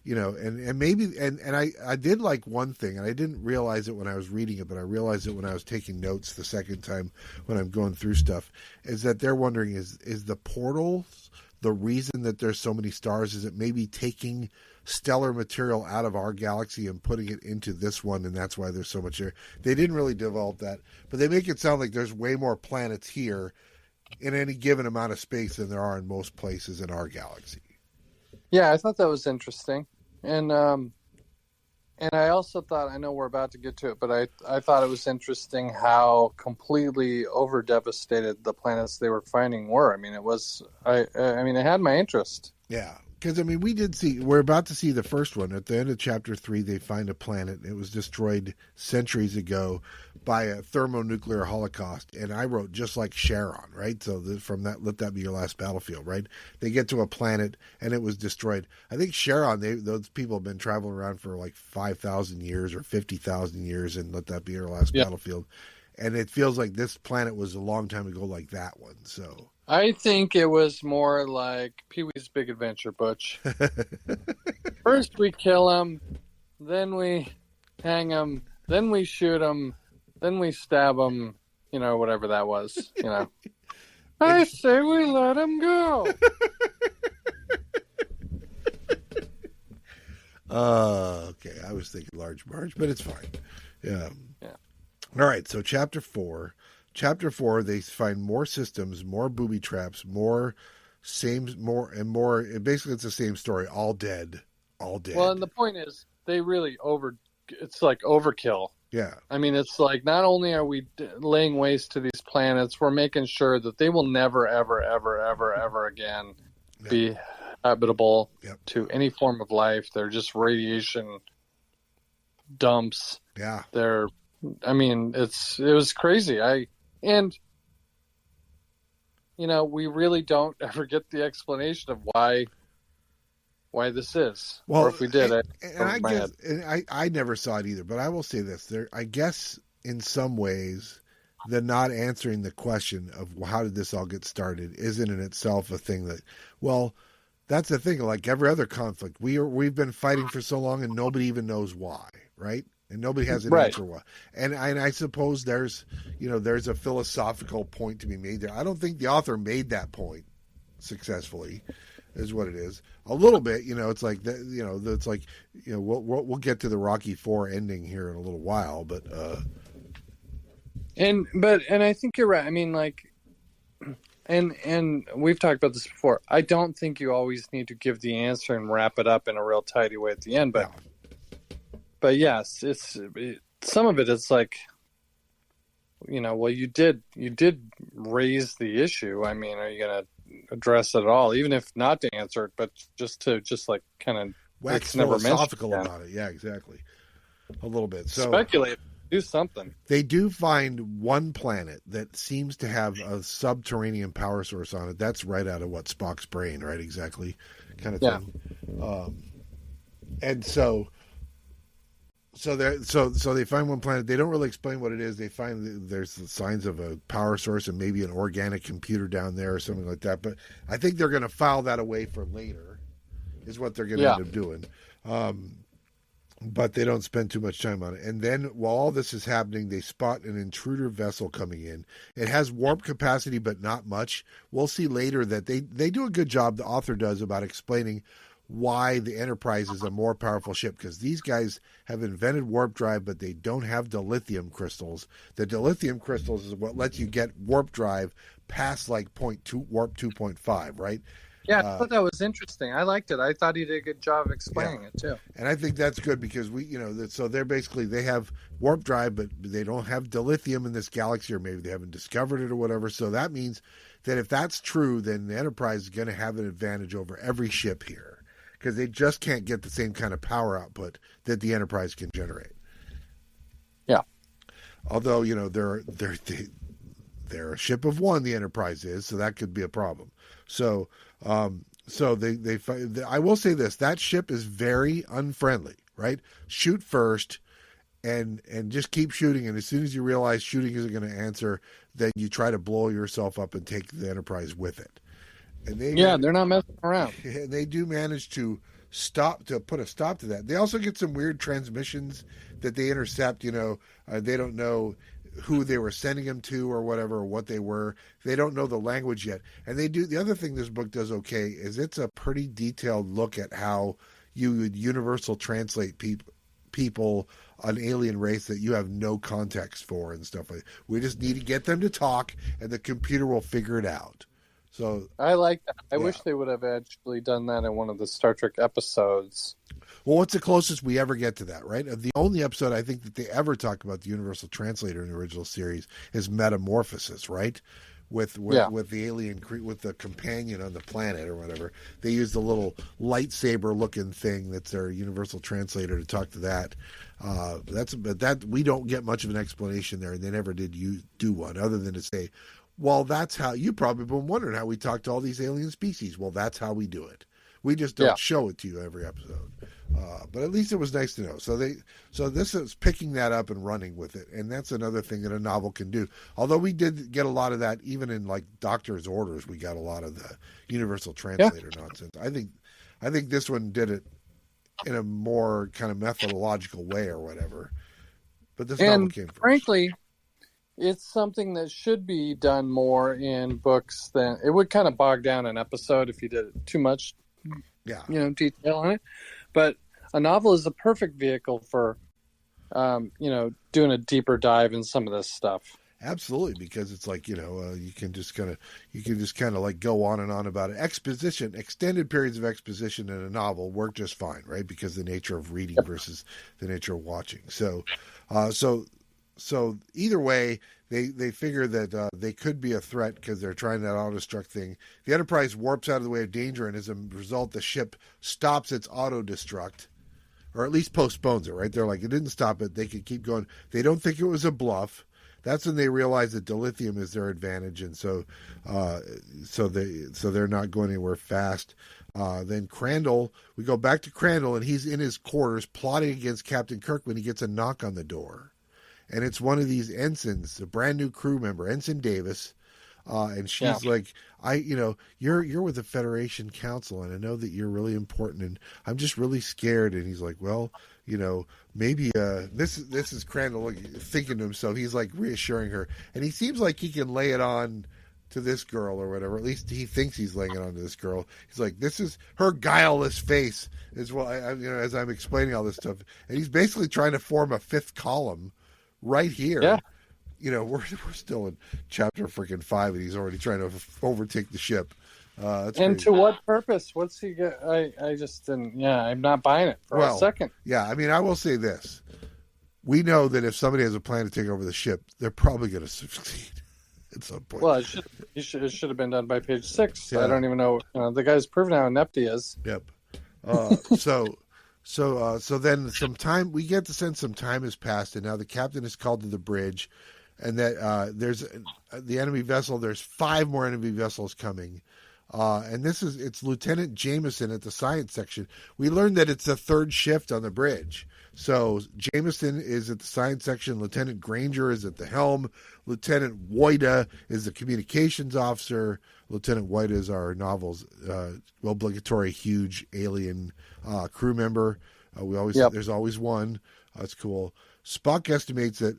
and maybe, and I did like one thing, and I didn't realize it when I was reading it, but I realized it when I was taking notes the second time when I'm going through stuff, is that they're wondering, is the portals the reason that there's so many stars? Is it maybe taking stellar material out of our galaxy and putting it into this one, and that's why there's so much there? They didn't really develop that, but they make it sound like there's way more planets here in any given amount of space than there are in most places in our galaxy. Yeah, I thought that was interesting. And I also thought, I know we're about to get to it, but I thought it was interesting how completely over devastated the planets they were finding were. I mean, it had my interest. Yeah. Because, we're about to see the first one. At the end of chapter 3, they find a planet. It was destroyed centuries ago by a thermonuclear holocaust. And I wrote, just like Charon, right? So from that, let that be your last battlefield, right? They get to a planet, and it was destroyed. I think Charon, those people have been traveling around for like 5,000 years or 50,000 years, and let that be your last battlefield. And it feels like this planet was a long time ago like that one, so... I think it was more like Pee-wee's Big Adventure, Butch. First we kill him, then we hang him, then we shoot him, then we stab him, whatever that was, I say we let him go. Okay, I was thinking Large Marge, but it's fine. Yeah. All right, so Chapter 4, they find more systems, more booby traps, basically it's the same story, all dead. Well, and the point is, they really it's like overkill. Yeah. It's like, not only are we laying waste to these planets, we're making sure that they will never, ever, ever, ever, ever again be habitable to any form of life. They're just radiation dumps. Yeah. It was crazy. We really don't ever get the explanation of why this is. Well, or if we did, I never saw it either, but I will say this. I guess in some ways, the not answering the question of how did this all get started isn't in itself a thing that, well, that's the thing. Like every other conflict, we've been fighting for so long and nobody even knows why, right? And nobody has an answer why. And I suppose there's a philosophical point to be made there. I don't think the author made that point successfully, is what it is. A little bit, it's like that. It's like we'll get to the Rocky IV ending here in a little while, but and I think you're right. And we've talked about this before. I don't think you always need to give the answer and wrap it up in a real tidy way at the end, but. No. But yes, some of it. It's like, well, you did raise the issue. Are you going to address it at all, even if not to answer it, but just to kind of it's never mentioned philosophical again. about it. Yeah, exactly. A little bit. So Speculate, do something. they do find one planet that seems to have a subterranean power source on it. That's right out of what Spock's brain, right? Exactly, kind of thing. And so they find one planet. They don't really explain what it is. They find that there's the signs of a power source and maybe an organic computer down there or something like that. But I think they're going to file that away for later, is what they're going to end up doing. But they don't spend too much time on it. And then while all this is happening, they spot an intruder vessel coming in. It has warp capacity, but not much. We'll see later that they do a good job, the author does, about explaining why the Enterprise is a more powerful ship, because these guys have invented warp drive, but they don't have dilithium crystals. The dilithium crystals is what lets you get warp drive past like warp 2.5, right? Yeah, I thought that was interesting. I liked it. I thought he did a good job of explaining it too. And I think that's good because so they have warp drive, but they don't have dilithium in this galaxy, or maybe they haven't discovered it or whatever. So that means that if that's true, then the Enterprise is going to have an advantage over every ship here, because they just can't get the same kind of power output that the Enterprise can generate. Yeah. Although, they're a ship of one, the Enterprise is, so that could be a problem. So I will say this, that ship is very unfriendly, right? Shoot first and just keep shooting. And as soon as you realize shooting isn't going to answer, then you try to blow yourself up and take the Enterprise with it. And they're not messing around. And they do manage to put a stop to that. They also get some weird transmissions that they intercept. They don't know who they were sending them to or whatever, or what they were. They don't know the language yet. And they do. The other thing this book does okay is it's a pretty detailed look at how you would universal translate people, an alien race that you have no context for and stuff like that. We just need to get them to talk, and the computer will figure it out. So I like that. I wish they would have actually done that in one of the Star Trek episodes. Well, what's the closest we ever get to that, right? The only episode I think that they ever talk about the universal translator in the original series is Metamorphosis, right? With the alien, with the companion on the planet or whatever. They use the little lightsaber looking thing that's their universal translator to talk to that. But we don't get much of an explanation there, and they never did do one, other than to say, well, that's how you probably been wondering how we talk to all these alien species. Well, that's how we do it. We just don't show it to you every episode. But at least it was nice to know. So this is picking that up and running with it, and that's another thing that a novel can do. Although we did get a lot of that, even in like Doctor's Orders, we got a lot of the universal translator nonsense. I think this one did it in a more kind of methodological way or whatever. But this novel came first. Frankly, it's something that should be done more in books. Than it would kind of bog down an episode if you did too much, detail on it. But a novel is the perfect vehicle for, doing a deeper dive in some of this stuff. Absolutely, because it's like, you can just kind of like go on and on about it. Extended periods of exposition in a novel work just fine, right? Because the nature of reading versus the nature of watching. So either way, they figure that they could be a threat because they're trying that auto-destruct thing. The Enterprise warps out of the way of danger, and as a result, the ship stops its auto-destruct, or at least postpones it, right? They're like, it didn't stop it. They could keep going. They don't think it was a bluff. That's when they realize that dilithium is their advantage, and so they're not going anywhere fast. Then Crandall, we go back to Crandall, and he's in his quarters plotting against Captain Kirk when he gets a knock on the door. And it's one of these ensigns, a brand new crew member, Ensign Davis. And she's like, you're with the Federation Council, and I know that you're really important, and I'm just really scared. And he's like, well, maybe this is Crandall thinking to himself. He's like reassuring her, and he seems like he can lay it on to this girl or whatever. At least he thinks he's laying it on to this girl. He's like, this is her guileless face, is what as I'm explaining all this stuff, and he's basically trying to form a fifth column right here. Yeah. We're still in chapter freaking 5, and he's already trying to overtake the ship. And crazy. To what purpose? What's he get? I just didn't. Yeah, I'm not buying it for a second. Yeah, I mean, I will say this: we know that if somebody has a plan to take over the ship, they're probably going to succeed at some point. Well, it should have been done by page 6. Yeah. I don't even know. The guy's proven how inept he is. Yep. So then some time we get the sense some time has passed, and now the captain is called to the bridge, and that there's the enemy vessel. There's 5 more enemy vessels coming, and it's Lieutenant Jameson at the science section. We learned that it's the 3rd shift on the bridge. So Jameson is at the science section. Lieutenant Granger is at the helm. Lieutenant Woida is the communications officer. Lieutenant Woida is our novel's obligatory huge alien crew member. There's always one. That's cool. Spock estimates that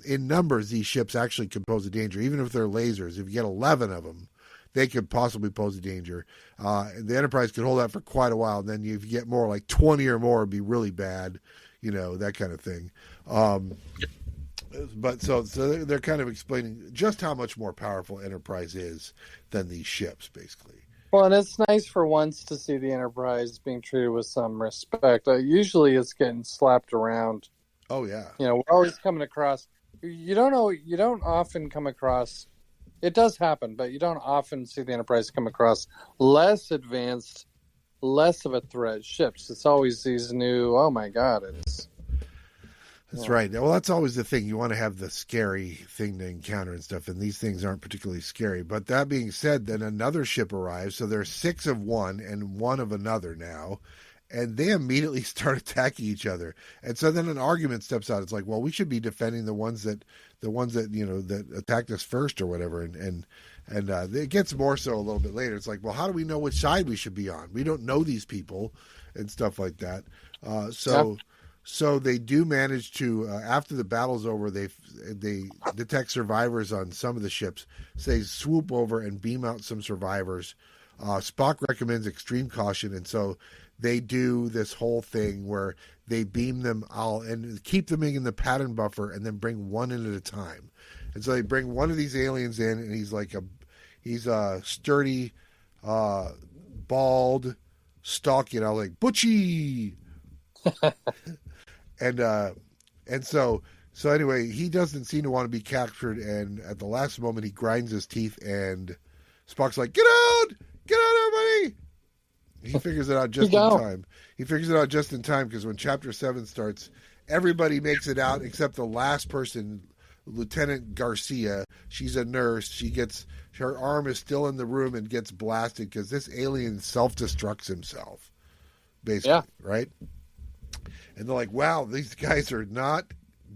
in numbers these ships actually could pose a danger, even if they're lasers. If you get 11 of them, they could possibly pose a danger. The Enterprise could hold that for quite a while. And then if you get more, like 20 or more, it'd be really bad, that kind of thing. But so they're kind of explaining just how much more powerful Enterprise is than these ships, basically. Well, and it's nice for once to see the Enterprise being treated with some respect. Usually it's getting slapped around. Oh, yeah. We're always coming across. You don't often come across. It does happen, but you don't often see the Enterprise come across less advanced, less of a threat ships. It's always these new, oh my God, That's right. Well, that's always the thing. You want to have the scary thing to encounter and stuff, and these things aren't particularly scary. But that being said, then another ship arrives. So there's 6 of one and 1 of another now. And they immediately start attacking each other. And so then an argument steps out. It's like, well, we should be defending the ones that that attacked us first or whatever. And it gets more so a little bit later. It's like, well, how do we know which side we should be on? We don't know these people and stuff like that. So they do manage to, after the battle's over, they detect survivors on some of the ships. So they swoop over and beam out some survivors. Spock recommends extreme caution, and so they do this whole thing where they beam them all and keep them in the pattern buffer and then bring one in at a time. And so they bring one of these aliens in, and he's a sturdy, bald, stalky, like Butchie. and so anyway, he doesn't seem to want to be captured, and at the last moment he grinds his teeth, and Spock's like, get out, everybody. He figures it out just in time. He figures it out just in time because when Chapter 7 starts, everybody makes it out except the last person, Lieutenant Garcia. She's a nurse. Her arm is still in the room and gets blasted because this alien self-destructs himself, basically, right? And they're like, wow, these guys are not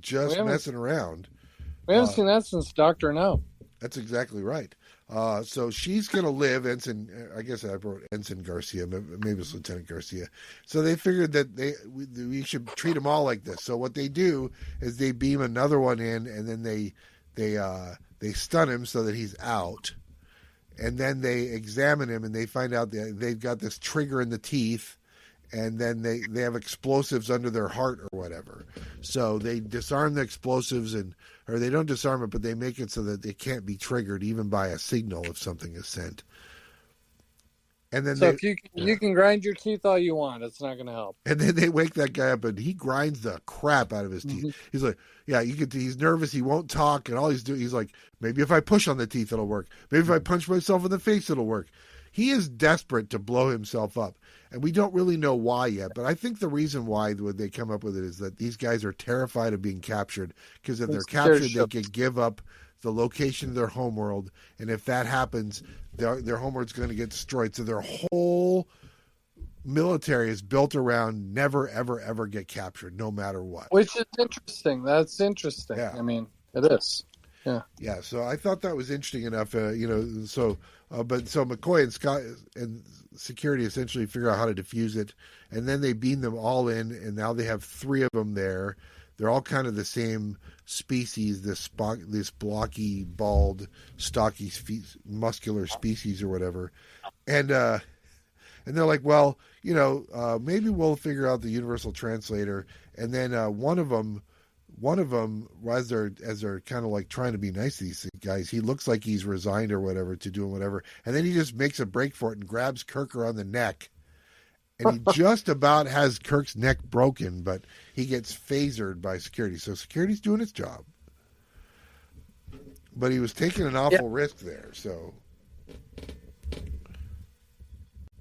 just messing around. We haven't seen that since Dr. No. That's exactly right. So she's going to live, I guess I wrote Ensign Garcia, maybe it's Lieutenant Garcia. So they figured that we should treat them all like this. So what they do is they beam another one in, and then they stun him so that he's out. And then they examine him, and they find out that they've got this trigger in the teeth, and then they have explosives under their heart or whatever. So they disarm the explosives, or they don't disarm it, but they make it so that it can't be triggered even by a signal if something is sent. And then if you can grind your teeth all you want, it's not going to help. And then they wake that guy up, and he grinds the crap out of his teeth. Mm-hmm. He's like, he's nervous. He won't talk, and all he's doing, he's like, maybe if I push on the teeth, it'll work. Maybe if I punch myself in the face, it'll work. He is desperate to blow himself up. And we don't really know why yet, but I think the reason why they come up with it is that these guys are terrified of being captured, because if they're captured, they could give up the location of their homeworld, and if that happens, their homeworld's going to get destroyed. So their whole military is built around never, ever, ever get captured, no matter what. Which is interesting. That's interesting. Yeah. I mean, it is. Yeah. Yeah. So I thought that was interesting enough. But McCoy and Scott and security essentially figure out how to defuse it, and then they beam them all in, and now they have 3 of them there. They're all kind of the same species, this blocky, bald, stocky, muscular species or whatever. And they're like, well, maybe we'll figure out the universal translator. And then one of them, as they're kind of like trying to be nice to these guys, he looks like he's resigned or whatever to doing whatever. And then he just makes a break for it and grabs Kirk around the neck. And he just about has Kirk's neck broken, but he gets phasered by security. So security's doing its job. But he was taking an awful risk there. So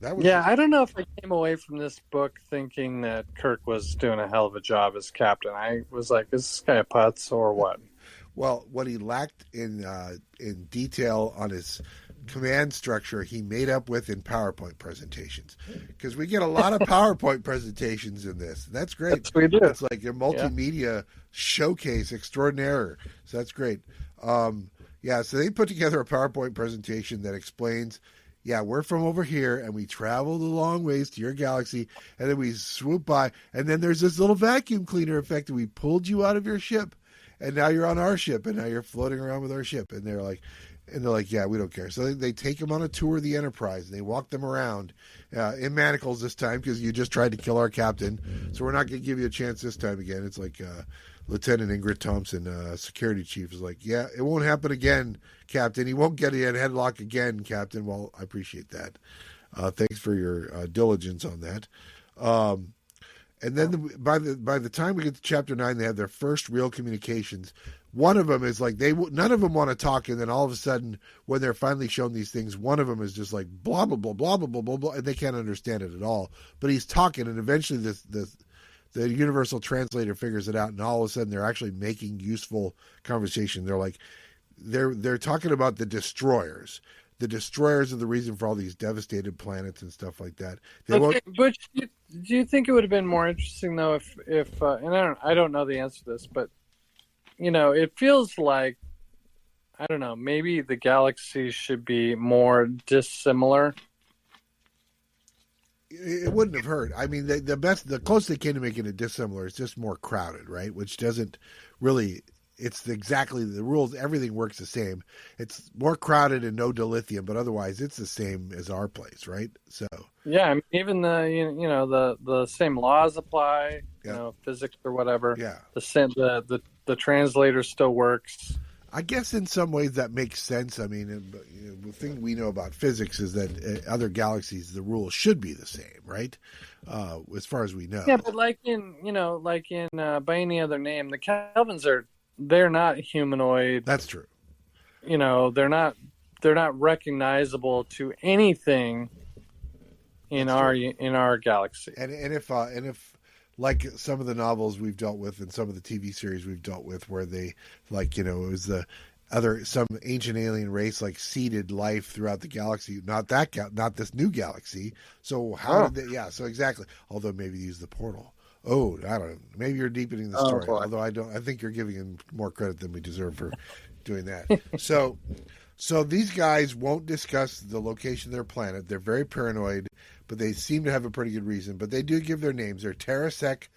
That was Yeah, I don't know if I came away from this book thinking that Kirk was doing a hell of a job as captain. I was like, is this guy a putz or what? well, what he lacked in detail on his command structure, he made up with in PowerPoint presentations. Because we get a lot of PowerPoint presentations in this. That's great. Yes, we do. It's like a Yeah. multimedia showcase extraordinaire. So that's great. Yeah, so they put together a PowerPoint presentation that explains, yeah, we're from over here and we traveled a long ways to your galaxy and then we swoop by and then there's this little vacuum cleaner effect and we pulled you out of your ship and now you're on our ship and now you're floating around with our ship. And they're like, yeah, we don't care. So they take them on a tour of the Enterprise and they walk them around in manacles this time because you just tried to kill our captain. So we're not going to give you a chance this time again. It's like Lieutenant Ingrid Thompson, security chief, is like, yeah, it won't happen again, Captain. He won't get in headlock again, Captain. Well, I appreciate that. Thanks for your diligence on that. And then by the time we get to chapter 9, they have their first real communications. One of them is like none of them want to talk, and then all of a sudden, when they're finally shown these things, one of them is just like blah blah blah blah blah blah blah, blah and they can't understand it at all. But he's talking, and eventually the universal translator figures it out, and all of a sudden they're actually making useful conversation. They're like they're talking about the destroyers. The destroyers are the reason for all these devastated planets and stuff like that. Okay, but do you think it would have been more interesting though if and I don't know the answer to this, but it feels like I don't know, maybe the galaxy should be more dissimilar. It wouldn't have hurt. I mean, the closest they came to making it dissimilar is just more crowded, right? Which doesn't really. It's exactly the rules. Everything works the same. It's more crowded and no dilithium, but otherwise it's the same as our place, right? So yeah, I mean, even the same laws apply. Yeah. Physics or whatever. Yeah. The translator still works. I guess in some ways that makes sense. I mean, the thing we know about physics is that other galaxies, the rules should be the same, right? As far as we know. Yeah, but like in by any other name, the Kelvins they're not humanoid. That's true. They're not recognizable to anything in our galaxy. And if like some of the novels we've dealt with and some of the TV series we've dealt with where they it was some ancient alien race seeded life throughout the galaxy, not this new galaxy. So how did they? Yeah, so exactly. Although maybe use the portal. Oh, I don't know. Maybe you're deepening the story. Although I don't. I think you're giving him more credit than we deserve for doing that. So these guys won't discuss the location of their planet. They're very paranoid, but they seem to have a pretty good reason. But they do give their names. They're Terrasek,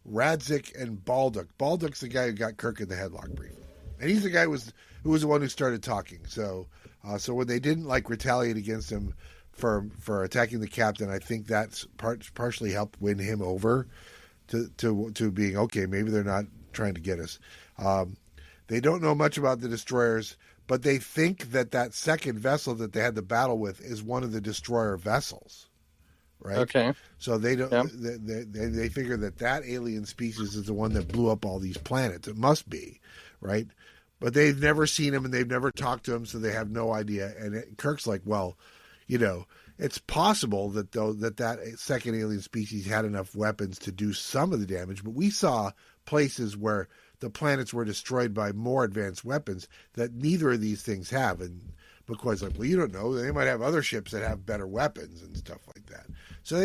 Radzik, and Balduk. Balduk's the guy who got Kirk in the headlock brief, and he's the guy who was the one who started talking. So when they didn't retaliate against him for attacking the captain, I think that's partially helped win him over to being okay. Maybe they're not trying to get us. They don't know much about the destroyers, but they think that second vessel that they had the battle with is one of the destroyer vessels, right? Okay. So they don't. Yep. They figure that alien species is the one that blew up all these planets. It must be, right? But they've never seen him and they've never talked to him, so they have no idea. And Kirk's like, well, it's possible that that second alien species had enough weapons to do some of the damage, but we saw places where the planets were destroyed by more advanced weapons that neither of these things have. And McCoy's like, well, you don't know. They might have other ships that have better weapons and stuff like that. So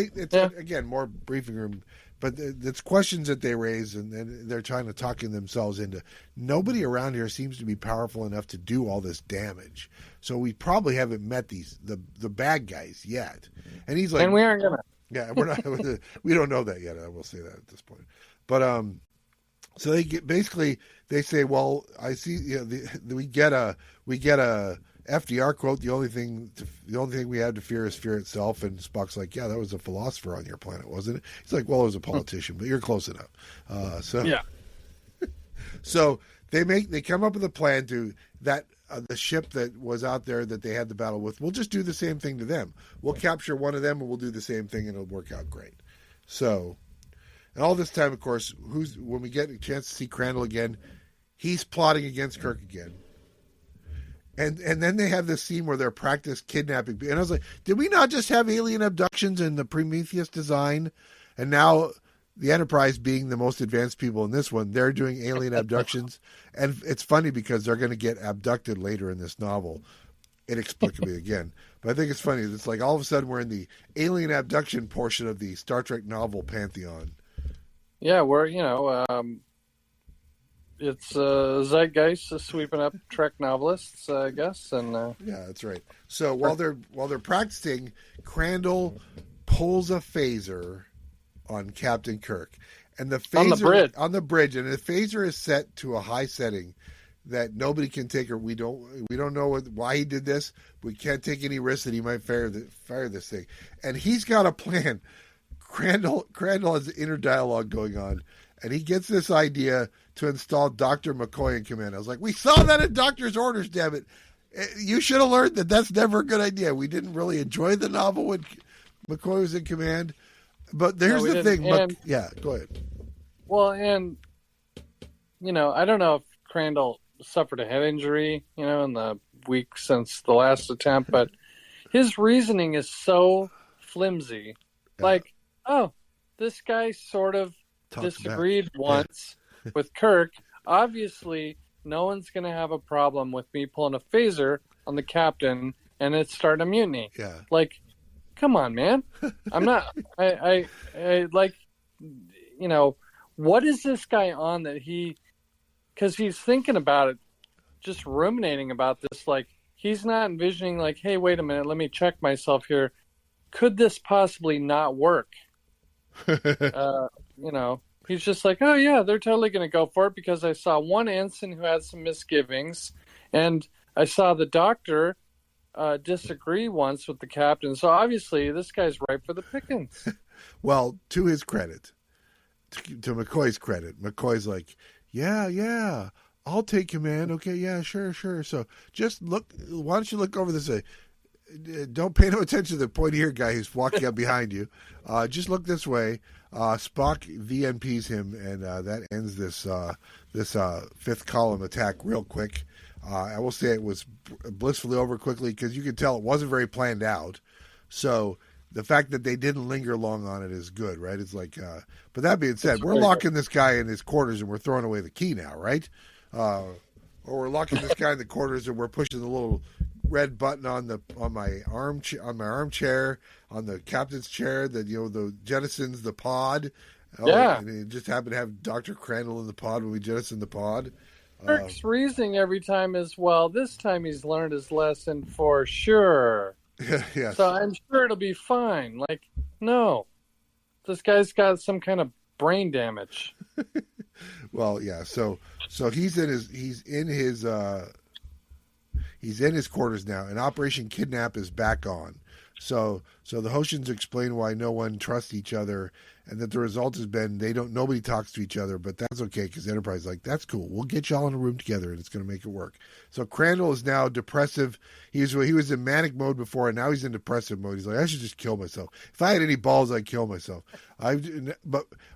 again, more briefing room. But it's questions that they raise, and they're trying to talk themselves into. Nobody around here seems to be powerful enough to do all this damage. So we probably haven't met the bad guys yet. And he's like, and we aren't gonna. Yeah, we're not. We don't know that yet. I will say that at this point. But so they say, well, I see. We get a FDR quote. The only thing we have to fear is fear itself. And Spock's like, yeah, that was a philosopher on your planet, wasn't it? He's like, well, it was a politician, but you're close enough. Yeah. So they come up with a plan to that the ship that was out there that they had the battle with. We'll just do the same thing to them. We'll capture one of them and we'll do the same thing, and it'll work out great. So, and all this time, of course, when we get a chance to see Crandall again, he's plotting against Kirk again. And then they have this scene where they're practice kidnapping. And I was like, did we not just have alien abductions in the Prometheus design? And now the Enterprise, being the most advanced people in this one, they're doing alien abductions. And it's funny because they're going to get abducted later in this novel, inexplicably again. But I think it's funny. It's like all of a sudden we're in the alien abduction portion of the Star Trek novel pantheon. Yeah, we're it's zeitgeist is sweeping up Trek novelists, I guess, and yeah, that's right. So while they're practicing, Crandall pulls a phaser on Captain Kirk, and the phaser on the bridge, and the phaser is set to a high setting that nobody can take. Or we don't know why he did this. We can't take any risk that he might fire this thing, and he's got a plan. Crandall has inner dialogue going on, and he gets this idea to install Dr. McCoy in command. I was like, we saw that in Doctor's Orders, damn it. You should have learned that that's never a good idea. We didn't really enjoy the novel when McCoy was in command. But there's the thing. Yeah, go ahead. Well, and, I don't know if Crandall suffered a head injury, in the week since the last attempt, but his reasoning is so flimsy. Yeah. Like, oh, this guy sort of disagreed once with Kirk. Obviously, no one's going to have a problem with me pulling a phaser on the captain and it starting a mutiny. Yeah. Like, come on, man. I'm not. I like, what is this guy on that because he's thinking about it, just ruminating about this. Like, he's not envisioning, like, hey, wait a minute, let me check myself here. Could this possibly not work? He's just like, oh yeah, they're totally going to go for it because I saw one ensign who had some misgivings, and I saw the doctor disagree once with the captain. So obviously, this guy's ripe for the pickings. Well, to his credit, to McCoy's credit, McCoy's like, yeah, I'll take command. Okay, yeah, sure. So just look. Why don't you look over this way? Don't pay no attention to the pointy-eared guy who's walking up behind you. Just look this way. Spock VNPs him, and that ends this fifth column attack real quick. I will say it was blissfully over quickly because you could tell it wasn't very planned out. So the fact that they didn't linger long on it is good, right? It's like, but that being said, we're locking this guy in his quarters and we're throwing away the key now, right? Or we're locking this guy in the quarters and we're pushing the little red button on my armchair, on the captain's chair that the jettisons the pod. Yeah, and it just happened to have Dr. Crandall in the pod when we jettisoned the pod. Kirk's reasoning every time is, well, this time he's learned his lesson for sure. Yeah. So I'm sure it'll be fine. Like, no, this guy's got some kind of brain damage. Well, yeah. So he's in his quarters now, and Operation Kidnap is back on. So the Hoshians explain why no one trusts each other, and that the result has been nobody talks to each other, but that's okay because Enterprise is like, that's cool. We'll get y'all in a room together, and it's going to make it work. So Crandall is now depressive. He was in manic mode before, and now he's in depressive mode. He's like, I should just kill myself. If I had any balls, I'd kill myself.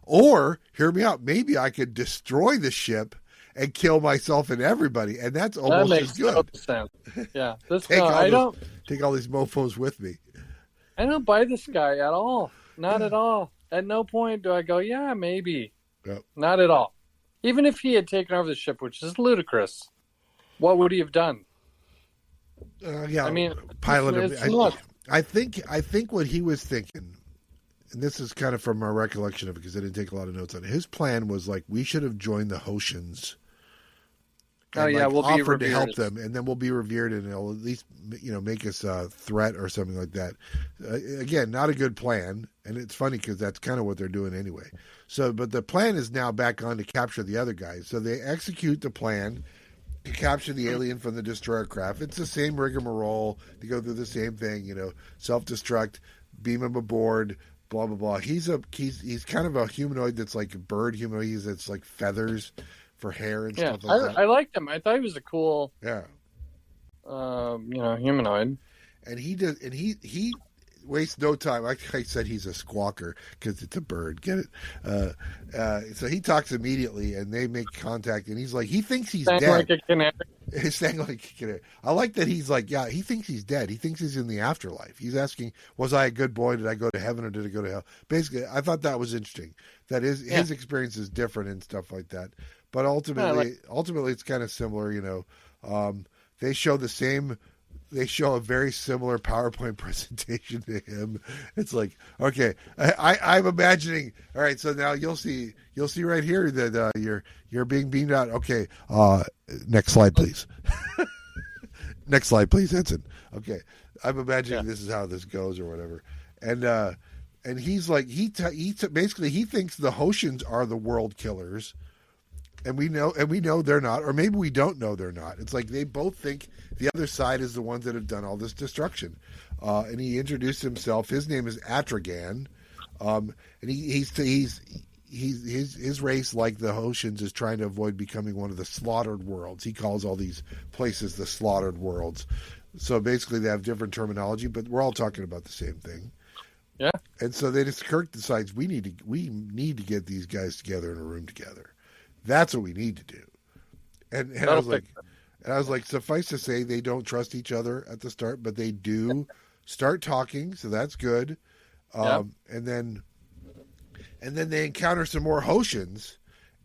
Or hear me out. Maybe I could destroy the ship and kill myself and everybody, and that's almost as good. That makes total sense. Yeah, take all these mofos with me. I don't buy this guy at all. Not at all. At no point do I go, yeah, maybe. Yep. Not at all. Even if he had taken over the ship, which is ludicrous, what would he have done? Yeah, I mean, pilot him. I think what he was thinking, and this is kind of from my recollection of it because I didn't take a lot of notes on it. His plan was like, we should have joined the Hoshians. And we'll be offered revered. to help them, and then we'll be revered, and it'll at least make us a threat or something like that. Again, not a good plan, and it's funny because that's kind of what they're doing anyway. So, but the plan is now back on to capture the other guys. So they execute the plan to capture the alien from the destroyer craft. It's the same rigmarole. They go through the same thing, self-destruct, beam him aboard, blah blah blah. He's kind of a humanoid that's like a bird humanoid. That's like feathers for hair and stuff like that. I liked him. I thought he was a cool, humanoid. humanoid. And he waste no time. I said he's a squawker because it's a bird. Get it? So he talks immediately, and they make contact, and he's like, he thinks he's Sound dead. like a canary. He's saying like a canary. I like that he's like, yeah, he thinks he's dead. He thinks he's in the afterlife. He's asking, was I a good boy? Did I go to heaven or did I go to hell? Basically, I thought that was interesting. That his experience is different and stuff like that. But ultimately, it's kind of similar. They show the same. They show a very similar PowerPoint presentation to him. It's like, okay, I'm imagining. All right, so now you'll see right here that you're being beamed out. Okay, next slide, please. Next slide, please, Ensign. Okay, I'm imagining this is how this goes or whatever. And he's like, basically he thinks the Hoshians are the world killers. And we know they're not, or maybe we don't know they're not. It's like they both think the other side is the ones that have done all this destruction. And he introduced himself. His name is Atragan, and his race, like the Hoshians, is trying to avoid becoming one of the slaughtered worlds. He calls all these places the slaughtered worlds. So basically, they have different terminology, but we're all talking about the same thing. Yeah. And so Kirk decides we need to get these guys together in a room together. That's what we need to do. And I was like, suffice to say, they don't trust each other at the start, but they do start talking, so that's good. And then they encounter some more Hoshians,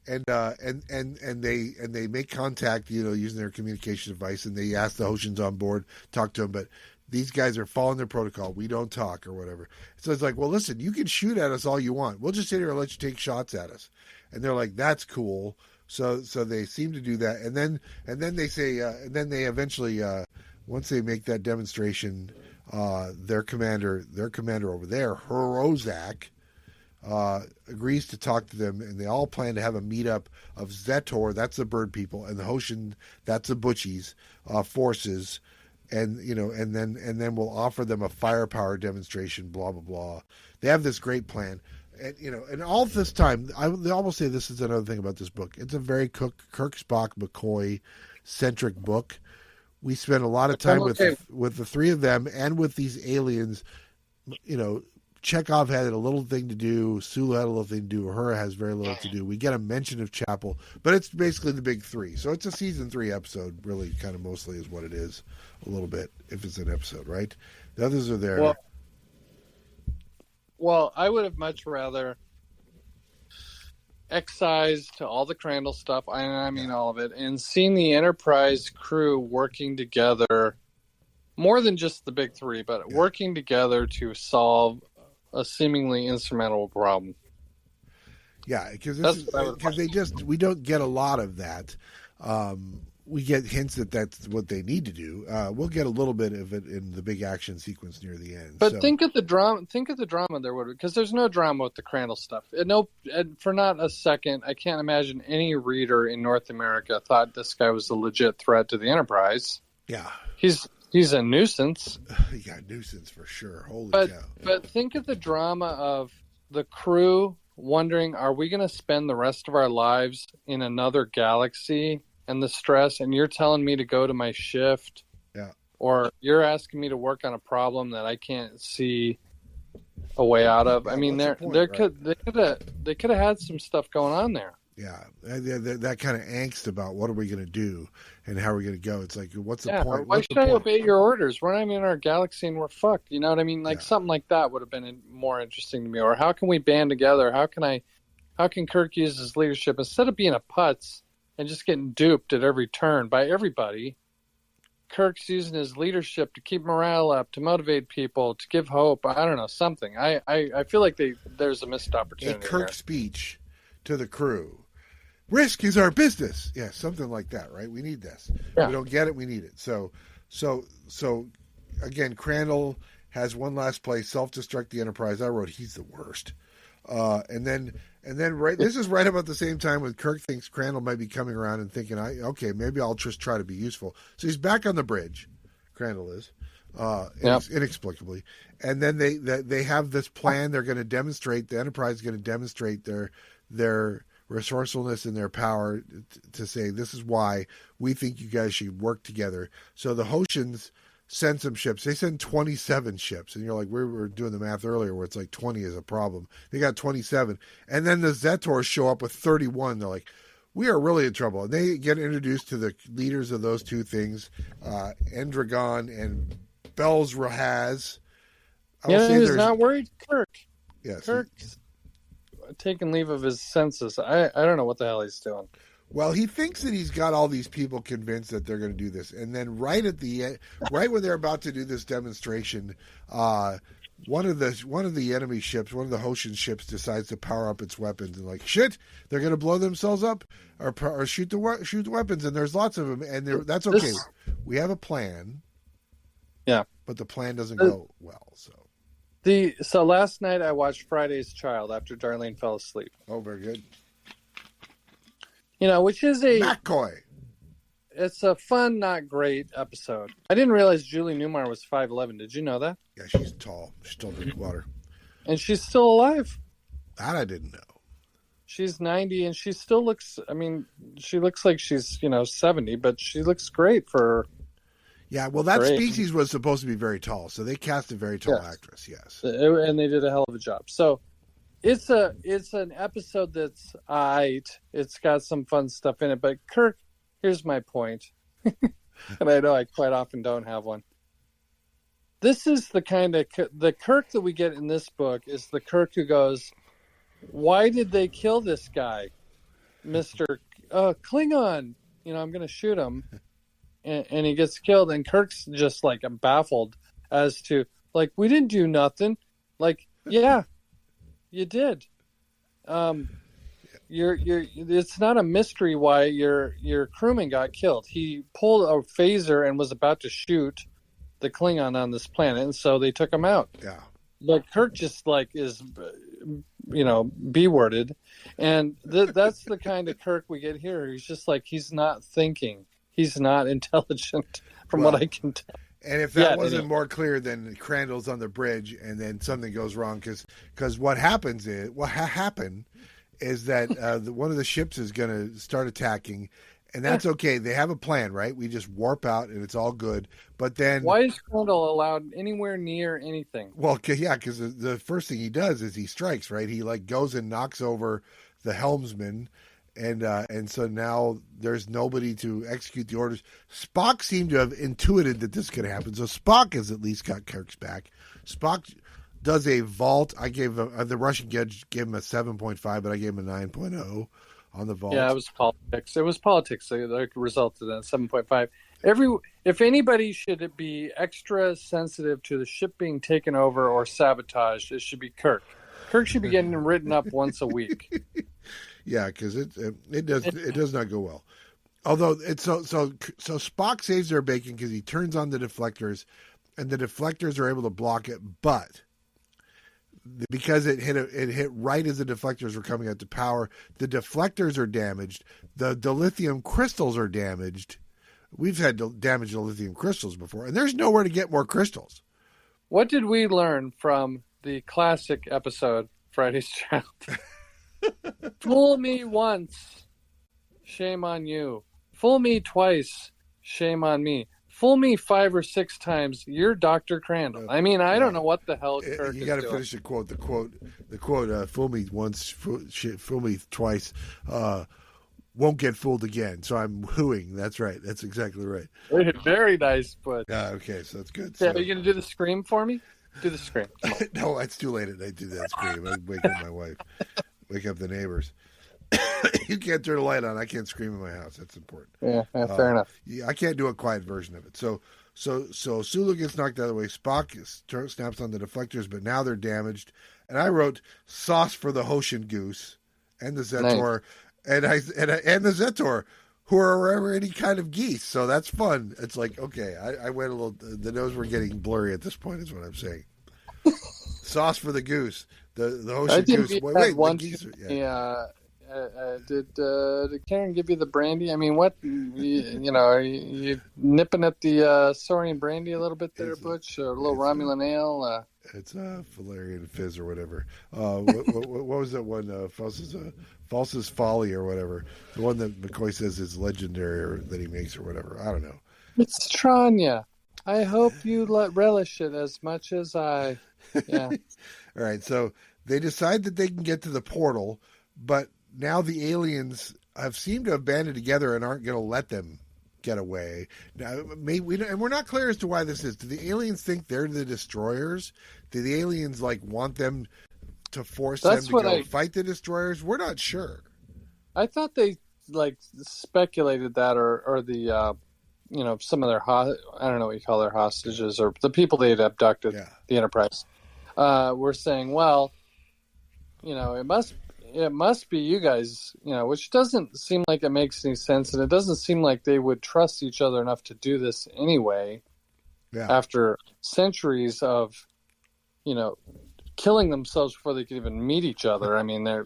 and they make contact, using their communication device, and they ask the Hoshians on board, talk to them, but these guys are following their protocol. We don't talk or whatever. So it's like, well, listen, you can shoot at us all you want. We'll just sit here and let you take shots at us. And they're like, that's cool. So they seem to do that. And then they say, and then they eventually, once they make that demonstration, their commander over there, Herozak, agrees to talk to them, and they all plan to have a meetup of Zetor, that's the bird people, and the Hoshian, that's the Butchies, forces. And and then we'll offer them a firepower demonstration. Blah blah blah. They have this great plan, and all this time, I almost say this is another thing about this book. It's a very Kirk, Spock, McCoy centric book. We spend a lot of time with the three of them and with these aliens. Chekhov had a little thing to do. Sulu had a little thing to do. Uhura has very little to do. We get a mention of Chapel, but it's basically the big three. So it's a season 3 episode, really, kind of mostly is what it is. A little bit, if it's an episode, right? The others are there. Well, I would have much rather excised all the Crandall stuff, I mean all of it, and seen the Enterprise crew working together, more than just the big three, but working together to solve a seemingly insurmountable problem. Yeah, because we don't get a lot of that. We get hints that that's what they need to do. We'll get a little bit of it in the big action sequence near the end. But think of the drama. Think of the drama there would be, because there's no drama with the Crandall stuff. And for not a second, I can't imagine any reader in North America thought this guy was a legit threat to the Enterprise. Yeah, he's a nuisance. Yeah, nuisance for sure. Holy cow! But think of the drama of the crew wondering, are we going to spend the rest of our lives in another galaxy? And the stress, and you're telling me to go to my shift, or you're asking me to work on a problem that I can't see a way out of. I mean, they could have had some stuff going on there. Yeah, that kind of angst about what are we going to do and how are we going to go. It's like, what's the point? Why should I obey your orders? We're not even in our galaxy and we're fucked. You know what I mean? Like something like that would have been more interesting to me. Or how can we band together? How can Kirk use his leadership instead of being a putz and just getting duped at every turn by everybody? Kirk's using his leadership to keep morale up, to motivate people, to give hope. I don't know, something. I feel like there's a missed opportunity. A Kirk speech to the crew. Risk is our business. Yeah, something like that, right? We need this. Yeah. We don't get it, we need it. So again, Crandall has one last play, self-destruct the Enterprise. I wrote, he's the worst. And then right, this is right about the same time when Kirk thinks Crandall might be coming around and thinking, okay, maybe I'll just try to be useful. So he's back on the bridge. Crandall is, inexplicably. And then they have this plan. They're going to demonstrate, the Enterprise is going to demonstrate their resourcefulness and their power to say, this is why we think you guys should work together. So the Hoshians, send some ships. They send 27 ships, and you're like, we were doing the math earlier where it's like 20 is a problem. They got 27, and then the Zetors show up with 31. They're like, we are really in trouble. And they get introduced to the leaders of those two things, Endragon and Belzrahaz. Who's not worried? Kirk. Yes, Kirk's taking leave of his senses. I don't know what the hell he's doing. Well, he thinks that he's got all these people convinced that they're going to do this, and then right when they're about to do this demonstration, one of the enemy ships, one of the Hoshin ships, decides to power up its weapons and like shit, they're going to blow themselves up or shoot the weapons, and there's lots of them, and that's okay. We have a plan, yeah, but the plan doesn't go well. So last night I watched Friday's Child after Darlene fell asleep. Oh, very good. Which is McCoy. It's a fun, not great episode. I didn't realize Julie Newmar was 5'11". Did you know that? Yeah, she's tall. She still drinks water. And she's still alive. That I didn't know. She's 90, and she still looks, she looks like she's, 70, but she looks great for her. Yeah, well, that species was supposed to be very tall, so they cast a very tall actress, yes. And they did a hell of a job. So it's an episode that's it's got some fun stuff in it, but Kirk, here's my point, and I know I quite often don't have one. This is the kind of, the Kirk that we get in this book is the Kirk who goes, why did they kill this guy, Mr. Klingon? I'm going to shoot him. And he gets killed, and Kirk's just like baffled as to like, we didn't do nothing. Like, yeah, you did. It's not a mystery why your crewman got killed. He pulled a phaser and was about to shoot the Klingon on this planet, and so they took him out. Yeah. But Kirk just like is, B-worded, and that's the kind of Kirk we get here. He's just like, he's not thinking. He's not intelligent, from what I can tell. And if that wasn't more clear than Crandall's on the bridge, and then something goes wrong, because what happened is that one of the ships is going to start attacking, and that's okay. They have a plan, right? We just warp out, and it's all good. But then, why is Crandall allowed anywhere near anything? Well, yeah, because the first thing he does is he strikes, right? He like goes and knocks over the helmsman. And so now there's nobody to execute the orders. Spock seemed to have intuited that this could happen. So Spock has at least got Kirk's back. Spock does a vault. I gave the Russian judge gave him a 7.5, but I gave him a 9.0 on the vault. Yeah, it was politics. It was politics that resulted in 7.5. If anybody should be extra sensitive to the ship being taken over or sabotaged, it should be Kirk. Kirk should be getting written up once a week. Yeah, because it does not go well. Although so Spock saves their bacon because he turns on the deflectors, and the deflectors are able to block it. But because it hit right as the deflectors were coming out to power, the deflectors are damaged. The dilithium crystals are damaged. We've had damage to lithium crystals before, and there's nowhere to get more crystals. What did we learn from the classic episode Friday's Child? Fool me once, shame on you. Fool me twice, shame on me. Fool me 5 or 6 times, you're Dr. Crandall. I don't know what the hell Kirk is doing. You got to finish the quote. The quote. Fool me once, fool me twice. Won't get fooled again. So I'm hooing. That's right. That's exactly right. Very nice, but okay, so that's good. Yeah, are you gonna do the scream for me? Do the scream. No, it's too late. I do that scream. I wake up my wife. Wake up the neighbors. You can't turn a light on. I can't scream in my house. That's important. Yeah, fair enough. Yeah, I can't do a quiet version of it. So Sulu gets knocked out of the way. Spock snaps on the deflectors, but now they're damaged. And I wrote sauce for the Hoshin goose and the Zetor, nice. and the Zetor, who are already kind of geese. So that's fun. It's like, okay, I went a little. The nose were getting blurry at this point. Is what I'm saying. Sauce for the goose. The Hoshin goose. Wait, one. Geese did Karen give you the brandy? I mean, what are you nipping at the Saurian brandy a little bit there, Butch? A little Romulan ale? It's Valerian Fizz or whatever. What was that one? False's Folly or whatever. The one that McCoy says is legendary or that he makes or whatever. I don't know. It's Tranya. I hope you relish it as much as I. Yeah. All right, so they decide that they can get to the portal, but now the aliens have seemed to have banded together and aren't going to let them get away. Now, and we're not clear as to why this is. Do the aliens think they're the destroyers? Do the aliens want them to force them to go fight the destroyers? We're not sure. I thought they speculated that, or the some of their I don't know what you call their hostages, or the people they had abducted, the Enterprise, were saying, well, it must be you guys, which doesn't seem like it makes any sense, and it doesn't seem like they would trust each other enough to do this anyway. Yeah. After centuries of, killing themselves before they could even meet each other. I mean, now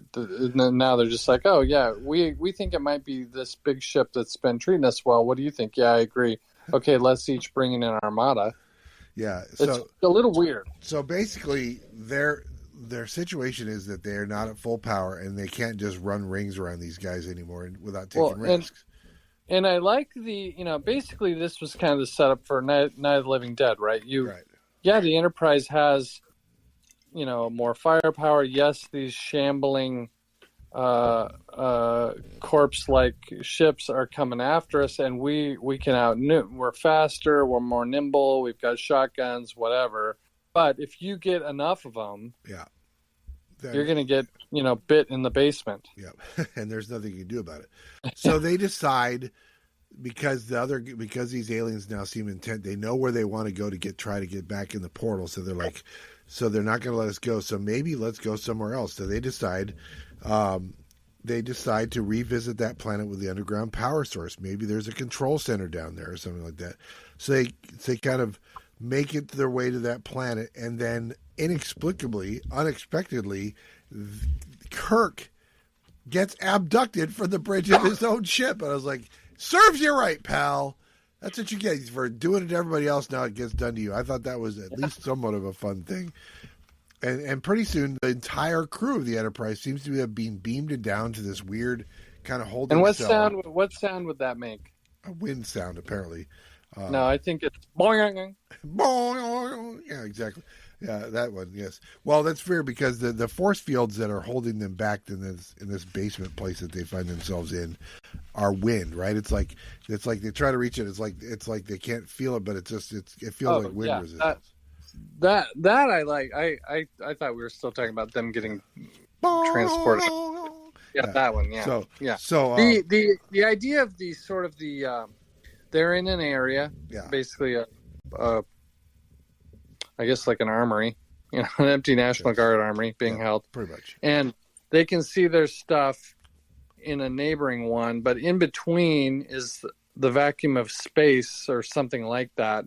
they're just like, oh yeah, we think it might be this big ship that's been treating us well. What do you think? Yeah, I agree. Okay, let's each bring in an armada. Yeah, so it's a little weird. So basically, their situation is that they are not at full power and they can't just run rings around these guys anymore without taking risks. And I like basically this was kind of the setup for Night of the Living Dead, right? Yeah, the Enterprise has, more firepower. Yes, these shambling corpse-like ships are coming after us, and we can we're faster, we're more nimble, we've got shotguns, whatever. But if you get enough of them, you're going to get, bit in the basement. Yeah, and there's nothing you can do about it. So they decide, because these aliens now seem intent, they know where they want to go to try to get back in the portal. So they're like, they're not going to let us go. So maybe let's go somewhere else. So they decide to revisit that planet with the underground power source. Maybe there's a control center down there or something like that. So they kind of make it their way to that planet, and then unexpectedly, Kirk gets abducted from the bridge of his own ship. And I was like, serves you right, pal. That's what you get for doing it to everybody else. Now it gets done to you. I thought that was at least somewhat of a fun thing. And pretty soon, the entire crew of the Enterprise seems to have been beamed down to this weird kind of holding cell. And what sound would that make? A wind sound, apparently. No, I think it's boing. Boing. Yeah, exactly. Yeah, that one. Yes. Well, that's fair because the force fields that are holding them back in this basement place that they find themselves in are wind, right? It's like they try to reach it. It's like they can't feel it, but it feels like wind resistance. That I like. I thought we were still talking about them getting transported. Yeah, that one. Yeah. So the idea of the sort of the they're in an area, basically I guess like an armory, an empty National Guard armory being held, pretty much, and they can see their stuff in a neighboring one, but in between is the vacuum of space or something like that.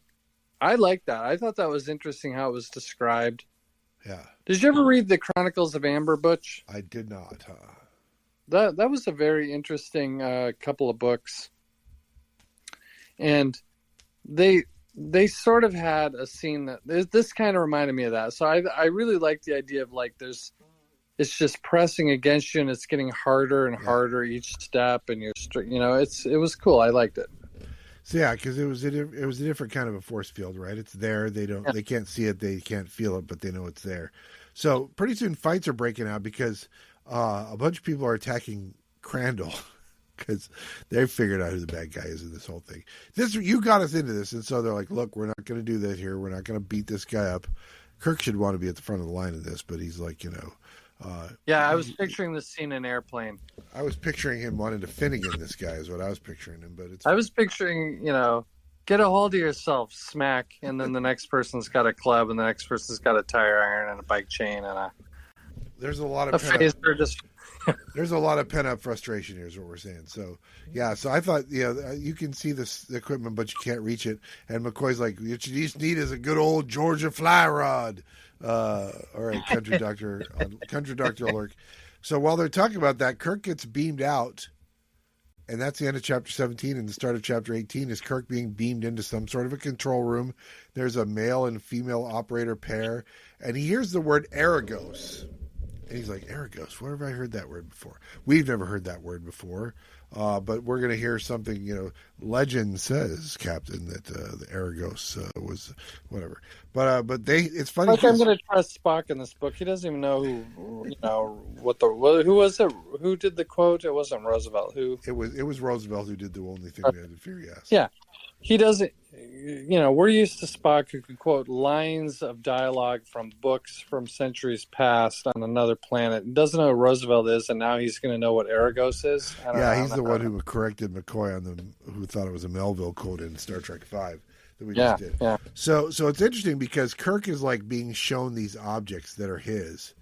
I like that. I thought that was interesting how it was described. Yeah. Did you ever read the Chronicles of Amber, Butch? I did not. That was a very interesting couple of books. And they sort of had a scene that this kind of reminded me of that. So I really like the idea of it's just pressing against you and it's getting harder and harder each step, and it was cool. I liked it. So yeah, because it was a different kind of a force field, right? It's there. They can't see it, they can't feel it, but they know it's there. So pretty soon fights are breaking out because a bunch of people are attacking Crandall because they figured out who the bad guy is in this whole thing. You got us into this, and so they're like, "Look, we're not going to do that here. We're not going to beat this guy up." Kirk should want to be at the front of the line of this, but he's like, I was picturing this scene in Airplane. I was picturing him wanting to Finnegan this guy is what I was picturing him, but I was picturing, get a hold of yourself, smack, and then the next person's got a club, and the next person's got a tire iron and a bike chain and there's a lot of there's a lot of pent-up frustration here is what we're saying. So, yeah, so I thought, you can see this equipment, but you can't reach it. And McCoy's like, what you just need is a good old Georgia fly rod. All right, Country Doctor alert. So while they're talking about that, Kirk gets beamed out, and that's the end of Chapter 17. And the start of Chapter 18 is Kirk being beamed into some sort of a control room. There's a male and female operator pair, and he hears the word Aragos. And he's like, Aragos, where have I heard that word before? We've never heard that word before. But we're going to hear something, legend says, Captain, that the Aragos was whatever. But it's funny. Like, I'm going to trust Spock in this book. He doesn't even know who, who was it? Who did the quote? It wasn't Roosevelt. Who? It was Roosevelt who did the only thing that had fear, yes. Yeah. He doesn't, we're used to Spock who can quote lines of dialogue from books from centuries past on another planet. He doesn't know who Roosevelt is, and now he's going to know what Aragos is. He's the one who corrected McCoy on who thought it was a Melville quote in Star Trek V that we just did. Yeah. So it's interesting because Kirk is like being shown these objects that are his,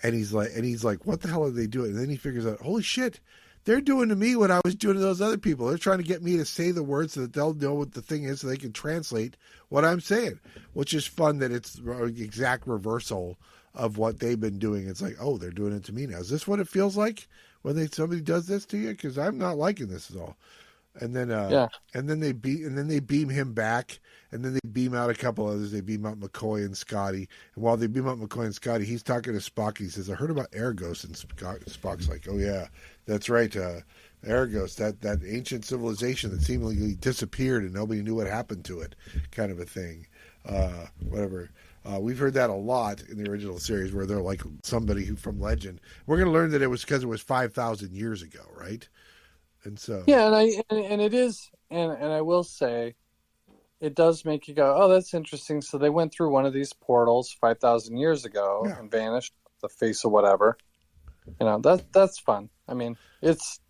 and he's like, what the hell are they doing? And then he figures out, holy shit. They're doing to me what I was doing to those other people. They're trying to get me to say the words so that they'll know what the thing is so they can translate what I'm saying, which is fun that it's an exact reversal of what they've been doing. It's like, oh, they're doing it to me now. Is this what it feels like when somebody does this to you? Because I'm not liking this at all. And then and then they beam him back, and then they beam out a couple others. They beam out McCoy and Scotty. And while they beam out McCoy and Scotty, he's talking to Spock. He says, I heard about Aragos. And Spock's like, oh, yeah, that's right. Aragos, that ancient civilization that seemingly disappeared and nobody knew what happened to it, kind of a thing. Whatever. We've heard that a lot in the original series where they're like somebody from legend. We're going to learn that it was because it was 5,000 years ago, right? And so and it is, and I will say, it does make you go, oh, that's interesting. So they went through one of these portals 5,000 years ago and vanished off the face of whatever. That's fun. I mean, it's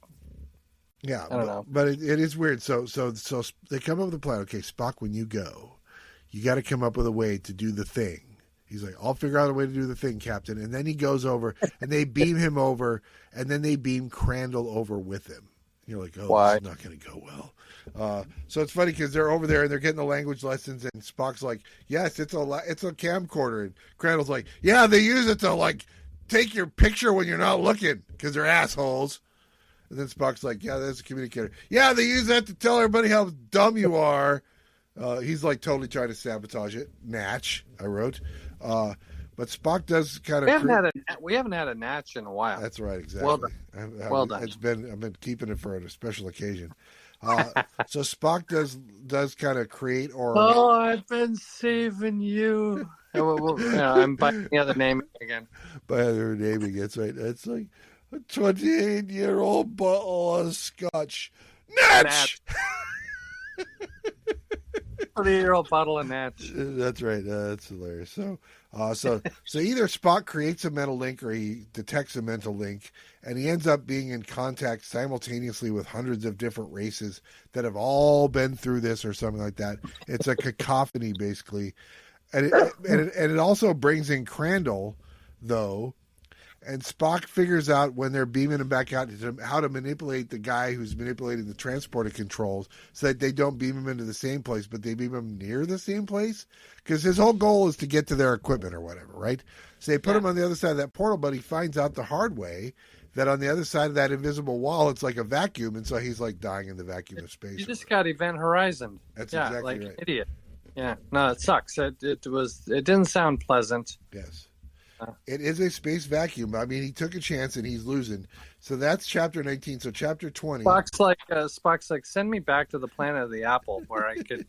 I don't know, but it is weird. So they come up with a plan. Okay, Spock, when you go, you got to come up with a way to do the thing. He's like, I'll figure out a way to do the thing, Captain. And then he goes over, and they beam him over, and then they beam Crandall over with him. You're like, oh, why? This is not going to go well. So it's funny because they're over there and they're getting the language lessons, and Spock's like, yes, it's a camcorder, and Crandall's like, yeah, they use it to like take your picture when you're not looking because they're assholes. And then Spock's like, yeah, that's a communicator. Yeah, they use that to tell everybody how dumb you are. He's like totally trying to sabotage it. Natch, I wrote. But Spock does kind of. We haven't had a natch in a while. That's right, exactly. Well done. I've been keeping it for a special occasion. So Spock does kind of create or. Oh, I've been saving you. I'm buying the other name again. By other naming, it's right. It's like a 28-year-old bottle of Scotch. Natch. 28-year-old bottle of Natch. That's right. That's hilarious. So either Spock creates a mental link or he detects a mental link, and he ends up being in contact simultaneously with hundreds of different races that have all been through this or something like that. It's a cacophony, basically. And it also brings in Crandall, though, and Spock figures out when they're beaming him back out how to manipulate the guy who's manipulating the transporter controls so that they don't beam him into the same place, but they beam him near the same place. Because his whole goal is to get to their equipment or whatever, right? So they put him on the other side of that portal, but he finds out the hard way that on the other side of that invisible wall, it's like a vacuum, and so he's like dying in the vacuum of space. You just got Event Horizon. That's exactly like right. Idiot. Yeah, no, it sucks. It didn't sound pleasant. Yes. It is a space vacuum. I mean, he took a chance and he's losing. So that's chapter 19. So chapter 20. Spock's like, send me back to the planet of the apple where I could,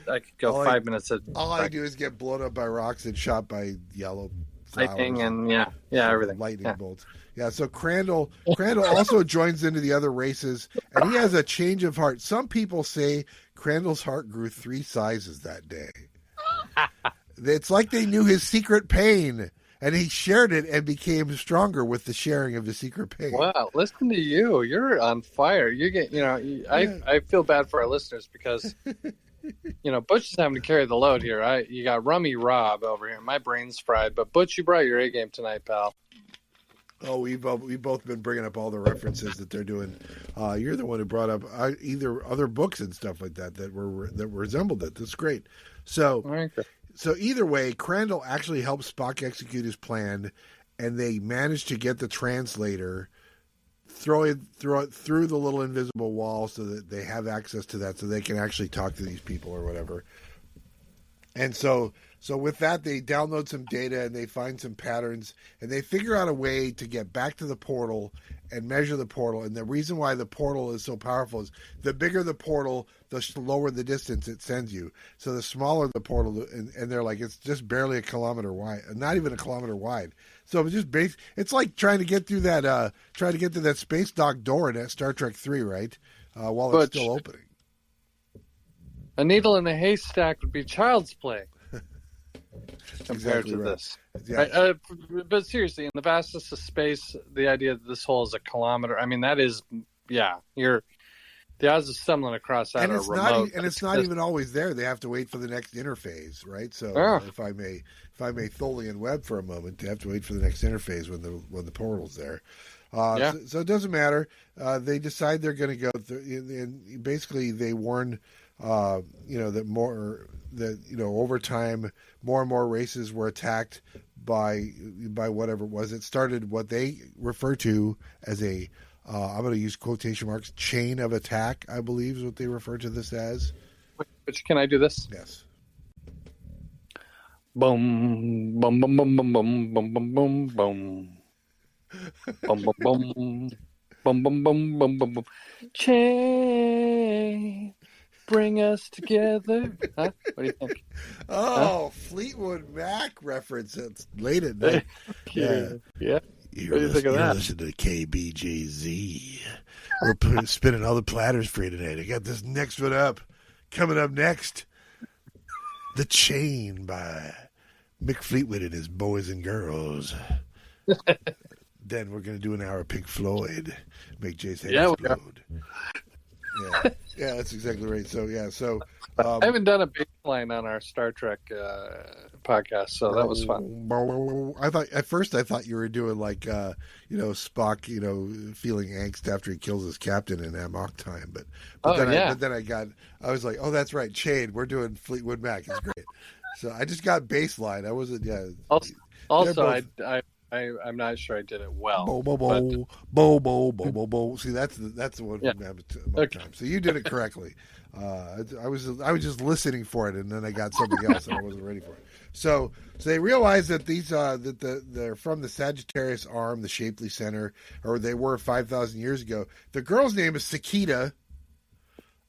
I could go 5 minutes. All I do is get blown up by rocks and shot by yellow lightning and everything. Lightning bolts. Yeah. So Crandall also joins into the other races, and he has a change of heart. Some people say Crandall's heart grew 3 sizes that day. It's like they knew his secret pain. And he shared it and became stronger with the sharing of the secret pain. Wow, listen to you. You're on fire. You get, I feel bad for our listeners because, Butch is having to carry the load here. You got Rummy Rob over here. My brain's fried. But Butch, you brought your A game tonight, pal. Oh, we've both been bringing up all the references that they're doing. You're the one who brought up either other books and stuff like that resembled it. That's great. So either way, Crandall actually helps Spock execute his plan, and they manage to get the translator, throw it through the little invisible wall so that they have access to that so they can actually talk to these people or whatever. And so with that, they download some data and they find some patterns and they figure out a way to get back to the portal and measure the portal. And the reason why the portal is so powerful is the bigger the portal, the lower the distance it sends you. So the smaller the portal, and they're like, it's just barely a kilometer wide, not even a kilometer wide. So it's just it's like trying to get through that space dock door in that Star Trek 3, right? While it's still opening. A needle in a haystack would be child's play compared Exactly to right. this. Yeah. Right? But seriously, in the vastness of space, the idea that this hole is a kilometer, I mean, that is, the odds of stumbling across that And are it's remote. it's not even always there. They have to wait for the next interphase, right? So if I may Tholian web for a moment, they have to wait for the next interphase when the portal's there. So it doesn't matter. They decide they're going to go through, and basically they warn, over time, more and more races were attacked by whatever it was. It started what they refer to as a, I'm going to use quotation marks, chain of attack, I believe is what they refer to this as. Which, can I do this? Yes. Boom, boom, boom, boom, boom, boom, boom, boom, boom, boom. Boom, boom, boom. Boom, boom, boom, boom, boom, boom. Chain, bring us together. Huh? What do you think? Fleetwood Mac reference. It's late at night. Yeah. You're What do you think of that? listening to KBJZ. We're spinning all the platters for you tonight. I got this next one up. Coming up next, The Chain by Mick Fleetwood and his boys and girls. Then we're going to do an hour of Pink Floyd. Make Jay's head explode. Yeah, that's exactly right. So, I haven't done a baseline on our Star Trek podcast, so that was fun. At first I thought you were doing like Spock, feeling angst after he kills his captain in Amok Time, but then I was like, oh, that's right, Chain. We're doing Fleetwood Mac. It's great. So I just got baseline. I wasn't. Yeah. Also, I'm not sure I did it well. Bo. See, that's the one from Amok Time. So you did it correctly. I was just listening for it, and then I got something else, and I wasn't ready for it. So they realized that they're from the Sagittarius Arm, the Shapley Center, or they were 5,000 years ago. The girl's name is Sakita.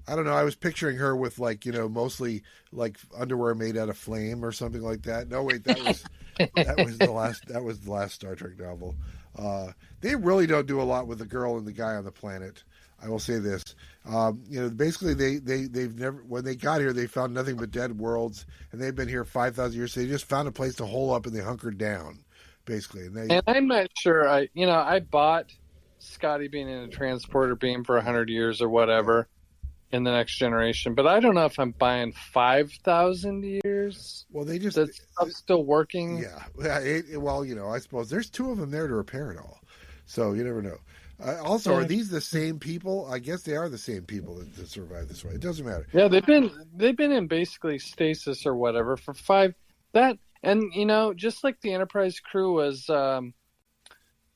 I don't know. I was picturing her with mostly like underwear made out of flame or something like that. No, wait, that was the last Star Trek novel. They really don't do a lot with the girl and the guy on the planet. I will say this. Basically they've never, when they got here, they found nothing but dead worlds, and they've been here 5,000 years. So they just found a place to hole up and they hunkered down, basically. And I'm not sure. I bought Scotty being in a transporter beam for 100 years or whatever. In the Next Generation, but I don't know if I'm buying 5,000 years. Well, they just that's still working. Yeah. I suppose there's two of them there to repair it all, so you never know. Also, are these the same people? I guess they are the same people that survive this way. It doesn't matter. Yeah, they've been in basically stasis or whatever for just like the Enterprise crew was,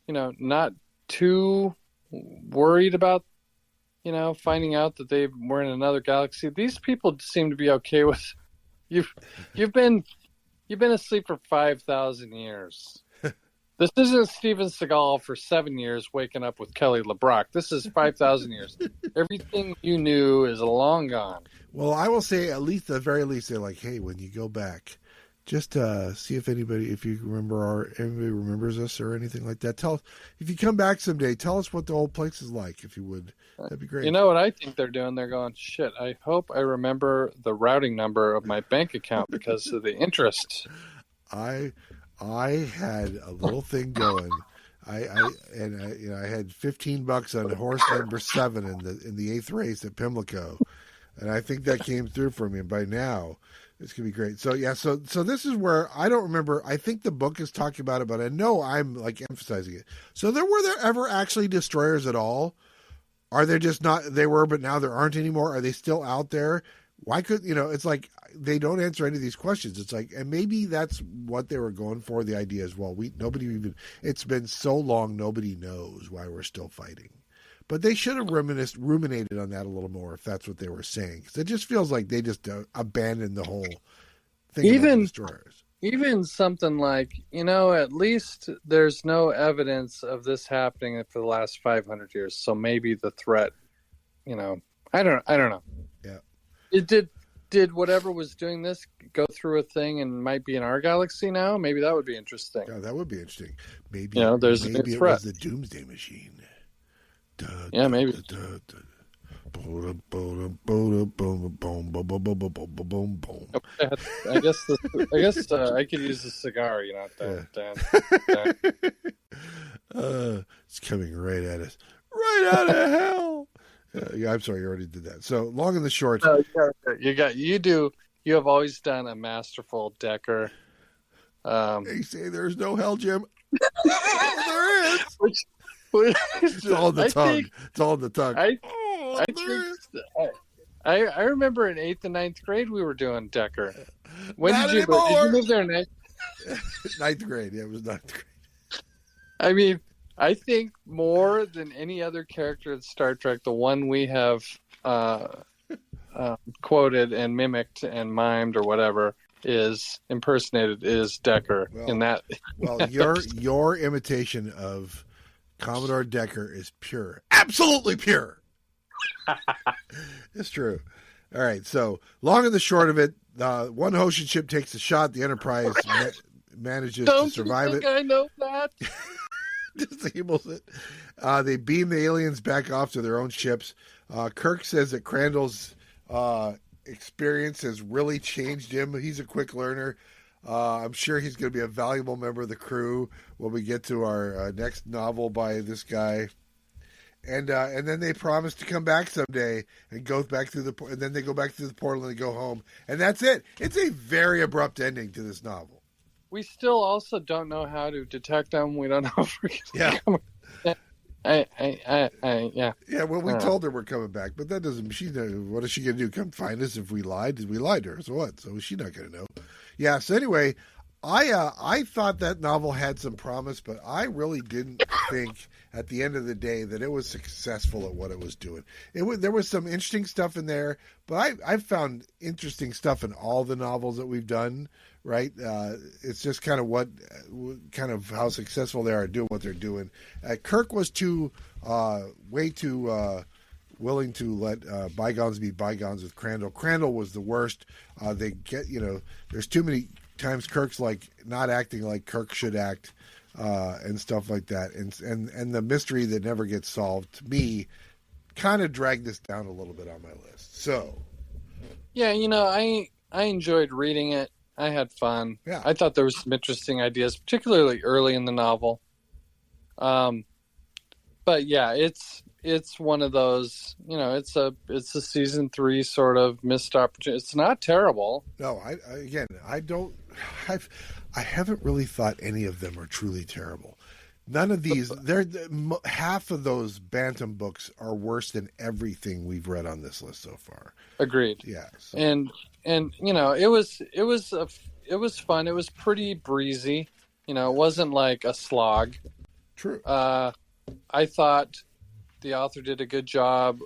not too worried about. Finding out that they were in another galaxy. These people seem to be okay with you've been asleep for 5,000 years. This isn't Steven Seagal for 7 years waking up with Kelly LeBrock. This is 5,000 years. Everything you knew is long gone. Well, I will say at the very least, they're like, hey, when you go back, just see if anybody remembers us or anything like that. If you come back someday, tell us what the old place is like, if you would. That'd be great. You know what I think they're doing? They're going, shit, I hope I remember the routing number of my bank account because of the interest. I had a little thing going. I had $15 on horse number 7 in the 8th race at Pimlico, and I think that came through for me. And by now, it's gonna be great. So so this is where I don't remember. I think the book is talking about it, but I know I'm like emphasizing it. So were there ever actually destroyers at all? Are there just not? They were, but now there aren't anymore. Are they still out there? Why could it's like they don't answer any of these questions. It's like, and maybe that's what they were going for. The idea is, well, it's been so long, nobody knows why we're still fighting. But they should have ruminated on that a little more if that's what they were saying. Because it just feels like they just abandoned the whole think about the destroyers. Even something like, at least there's no evidence of this happening for the last 500 years. So maybe the threat, I don't know. Yeah. It did whatever was doing this go through a thing and might be in our galaxy now? Maybe that would be interesting. Yeah, that would be interesting. Maybe maybe it was the Doomsday Machine. Yeah, maybe. I guess I could use a cigar, It's coming right at us, right out of hell. Yeah, I'm sorry, you already did that. So long and the short, you have always done a masterful Decker. They say there's no hell, Jim. There is. It's all in the tongue. It's all in the tongue. I remember in 8th and 9th grade we were doing Decker. When Not did you anymore. Did you move there in 9th grade? Yeah, it was 9th grade. I mean, I think more than any other character in Star Trek, the one we have quoted and mimicked and mimed or whatever is impersonated is Decker. Your imitation of Commodore Decker is pure, absolutely pure. It's true. All right, so long and the short of it, one Hoshin ship takes a shot. The Enterprise manages to survive it. I know that. Disables it. They beam the aliens back off to their own ships. Kirk says that Crandall's experience has really changed him. He's a quick learner. I'm sure he's going to be a valuable member of the crew when we get to our next novel by this guy. And then they promise to come back someday and go back through and then they go back through the portal and they go home. And that's it. It's a very abrupt ending to this novel. We still also don't know how to detect them. We don't know if we're going to Yeah, well, we told her we're coming back, but that doesn't, what is she going to do? Come find us if we lied? We lied to her, so what? So she's not going to know. Yeah, so anyway, I thought that novel had some promise, but I really didn't think at the end of the day that it was successful at what it was doing. There was some interesting stuff in there, but I found interesting stuff in all the novels that we've done, right? It's just kind of how successful they are doing what they're doing. Kirk was way too willing to let bygones be bygones with Crandall. Crandall was the worst. There's too many times Kirk's like not acting like Kirk should act, and stuff like that, and the mystery that never gets solved, to me, kind of dragged this down a little bit on my list. So, yeah, I enjoyed reading it. I had fun. Yeah, I thought there was some interesting ideas, particularly early in the novel. But yeah, it's one of those. It's a season 3 sort of missed opportunity. It's not terrible. No, I haven't really thought any of them are truly terrible. None of these. Half of those Bantam books are worse than everything we've read on this list so far. Agreed. Yeah, so. And it was fun. It was pretty breezy. It wasn't like a slog. True. I thought the author did a good job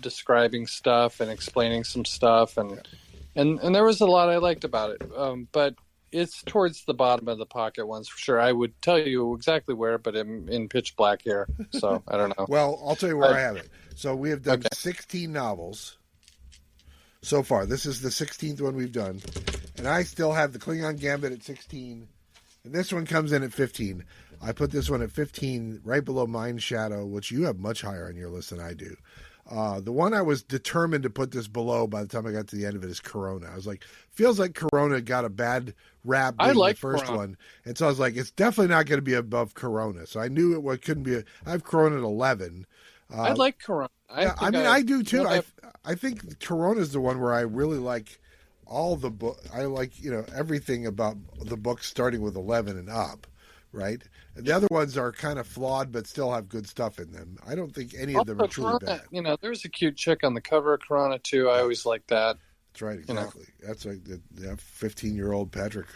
describing stuff and explaining some stuff, and there was a lot I liked about it. But it's towards the bottom of the pocket ones for sure. I would tell you exactly where, but I'm in pitch black here, so I don't know. Well, I'll tell you where I have it. So we have done 16 novels so far. This is the 16th one we've done, and I still have the Klingon Gambit at 16, and this one comes in at 15. I put this one at 15, right below Mind Shadow, which you have much higher on your list than I do. The one I was determined to put this below by the time I got to the end of it is Corona. I was like, feels like Corona got a bad rap being the first Corona. One. And so I was like, it's definitely not going to be above Corona. So I knew it couldn't be. I have Corona at 11. I like Corona. I do too. I think Corona is the one where I really like all the book. I like, everything about the book starting with 11 and up. Right? And the other ones are kind of flawed, but still have good stuff in them. I don't think any of them are truly Corona, bad. There's a cute chick on the cover of Corona, too. I always like that. That's right, exactly. That's like the 15-year-old Patrick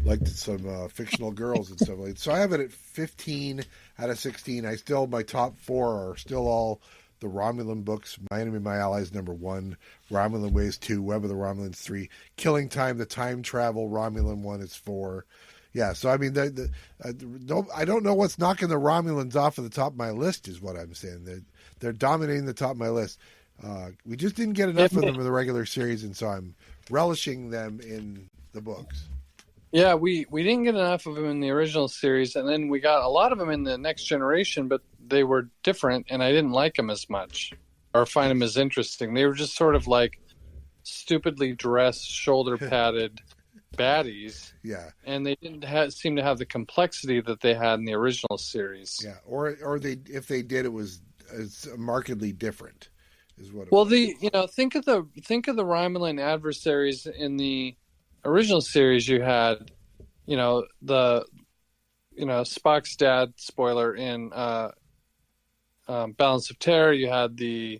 liked some fictional girls and stuff like that. So I have it at 15 out of 16. My top 4 are still all the Romulan books, My Enemy, My Allies #1, Romulan Ways 2, Web of the Romulans 3, Killing Time, the time travel Romulan one is 4. Yeah, so I mean, I don't know what's knocking the Romulans off of the top of my list is what I'm saying. They're dominating the top of my list. We just didn't get enough of them in the regular series, and so I'm relishing them in the books. Yeah, we didn't get enough of them in the original series, and then we got a lot of them in the Next Generation, but they were different, and I didn't like them as much or find them as interesting. They were just sort of like stupidly dressed, shoulder padded baddies. Yeah, and they didn't seem to have the complexity that they had in the original series. Yeah, or they if they did, it's markedly different, is what. Well, think of the Romulan adversaries in the original series. You had, Spock's dad. Spoiler in Balance of Terror. You had the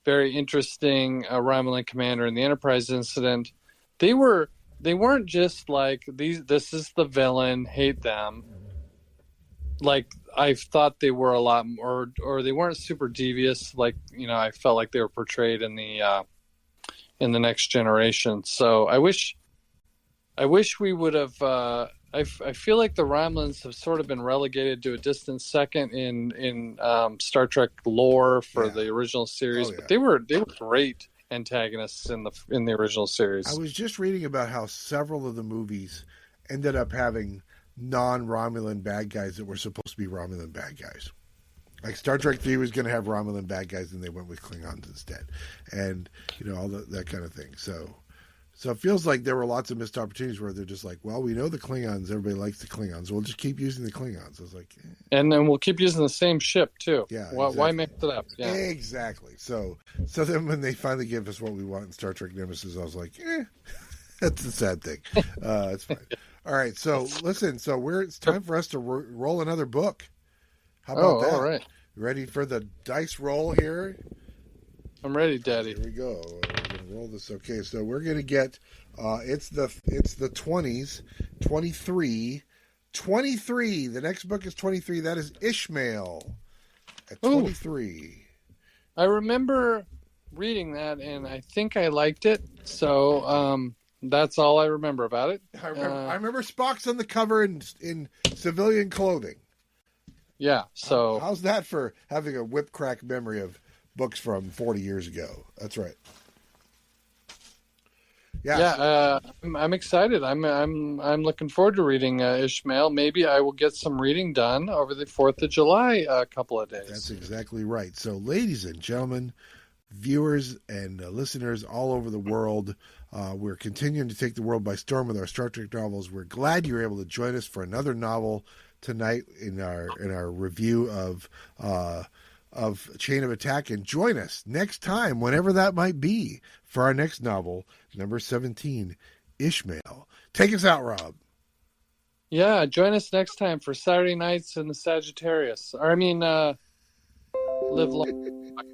very interesting Romulan commander in the Enterprise incident. They weren't just like these. This is the villain. Hate them. Like I thought they were a lot more, or they weren't super devious. Like I felt like they were portrayed in the Next Generation. So I wish we would have. I feel like the Romulans have sort of been relegated to a distant second in Star Trek lore for the original series, but they were great antagonists in the original series. I was just reading about how several of the movies ended up having non-Romulan bad guys that were supposed to be Romulan bad guys. Like Star Trek 3 was going to have Romulan bad guys, and they went with Klingons instead, and all that kind of thing. So it feels like there were lots of missed opportunities where they're just like, well, we know the Klingons, everybody likes the Klingons, we'll just keep using the Klingons. I was like, and then we'll keep using the same ship too. Yeah, why mix it up? Yeah, exactly. So then when they finally give us what we want in Star Trek Nemesis, I was like, that's the sad thing. It's fine. All right, so listen, it's time for us to roll another book. How about that? All right. Ready for the dice roll here? I'm ready, Daddy. Here we go. We're gonna roll this. Okay, so we're gonna get it's the 20s, 23. The next book is 23. That is Ishmael at 23. I remember reading that, and I think I liked it. So that's all I remember about it. I remember Spock's on the cover in civilian clothing. Yeah. So how's that for having a whip crack memory of books from 40 years ago? That's right. Yeah. I'm excited. I'm looking forward to reading Ishmael. Maybe I will get some reading done over the 4th of July a couple of days. That's exactly right. So, ladies and gentlemen, viewers and listeners all over the world, we're continuing to take the world by storm with our Star Trek novels. We're glad you're able to join us for another novel tonight in our review of Chain of Attack, and join us next time, whenever that might be, for our next novel, number 17, Ishmael. Take us out, Rob. Yeah, join us next time for Saturday Nights in the Sagittarius. Live long.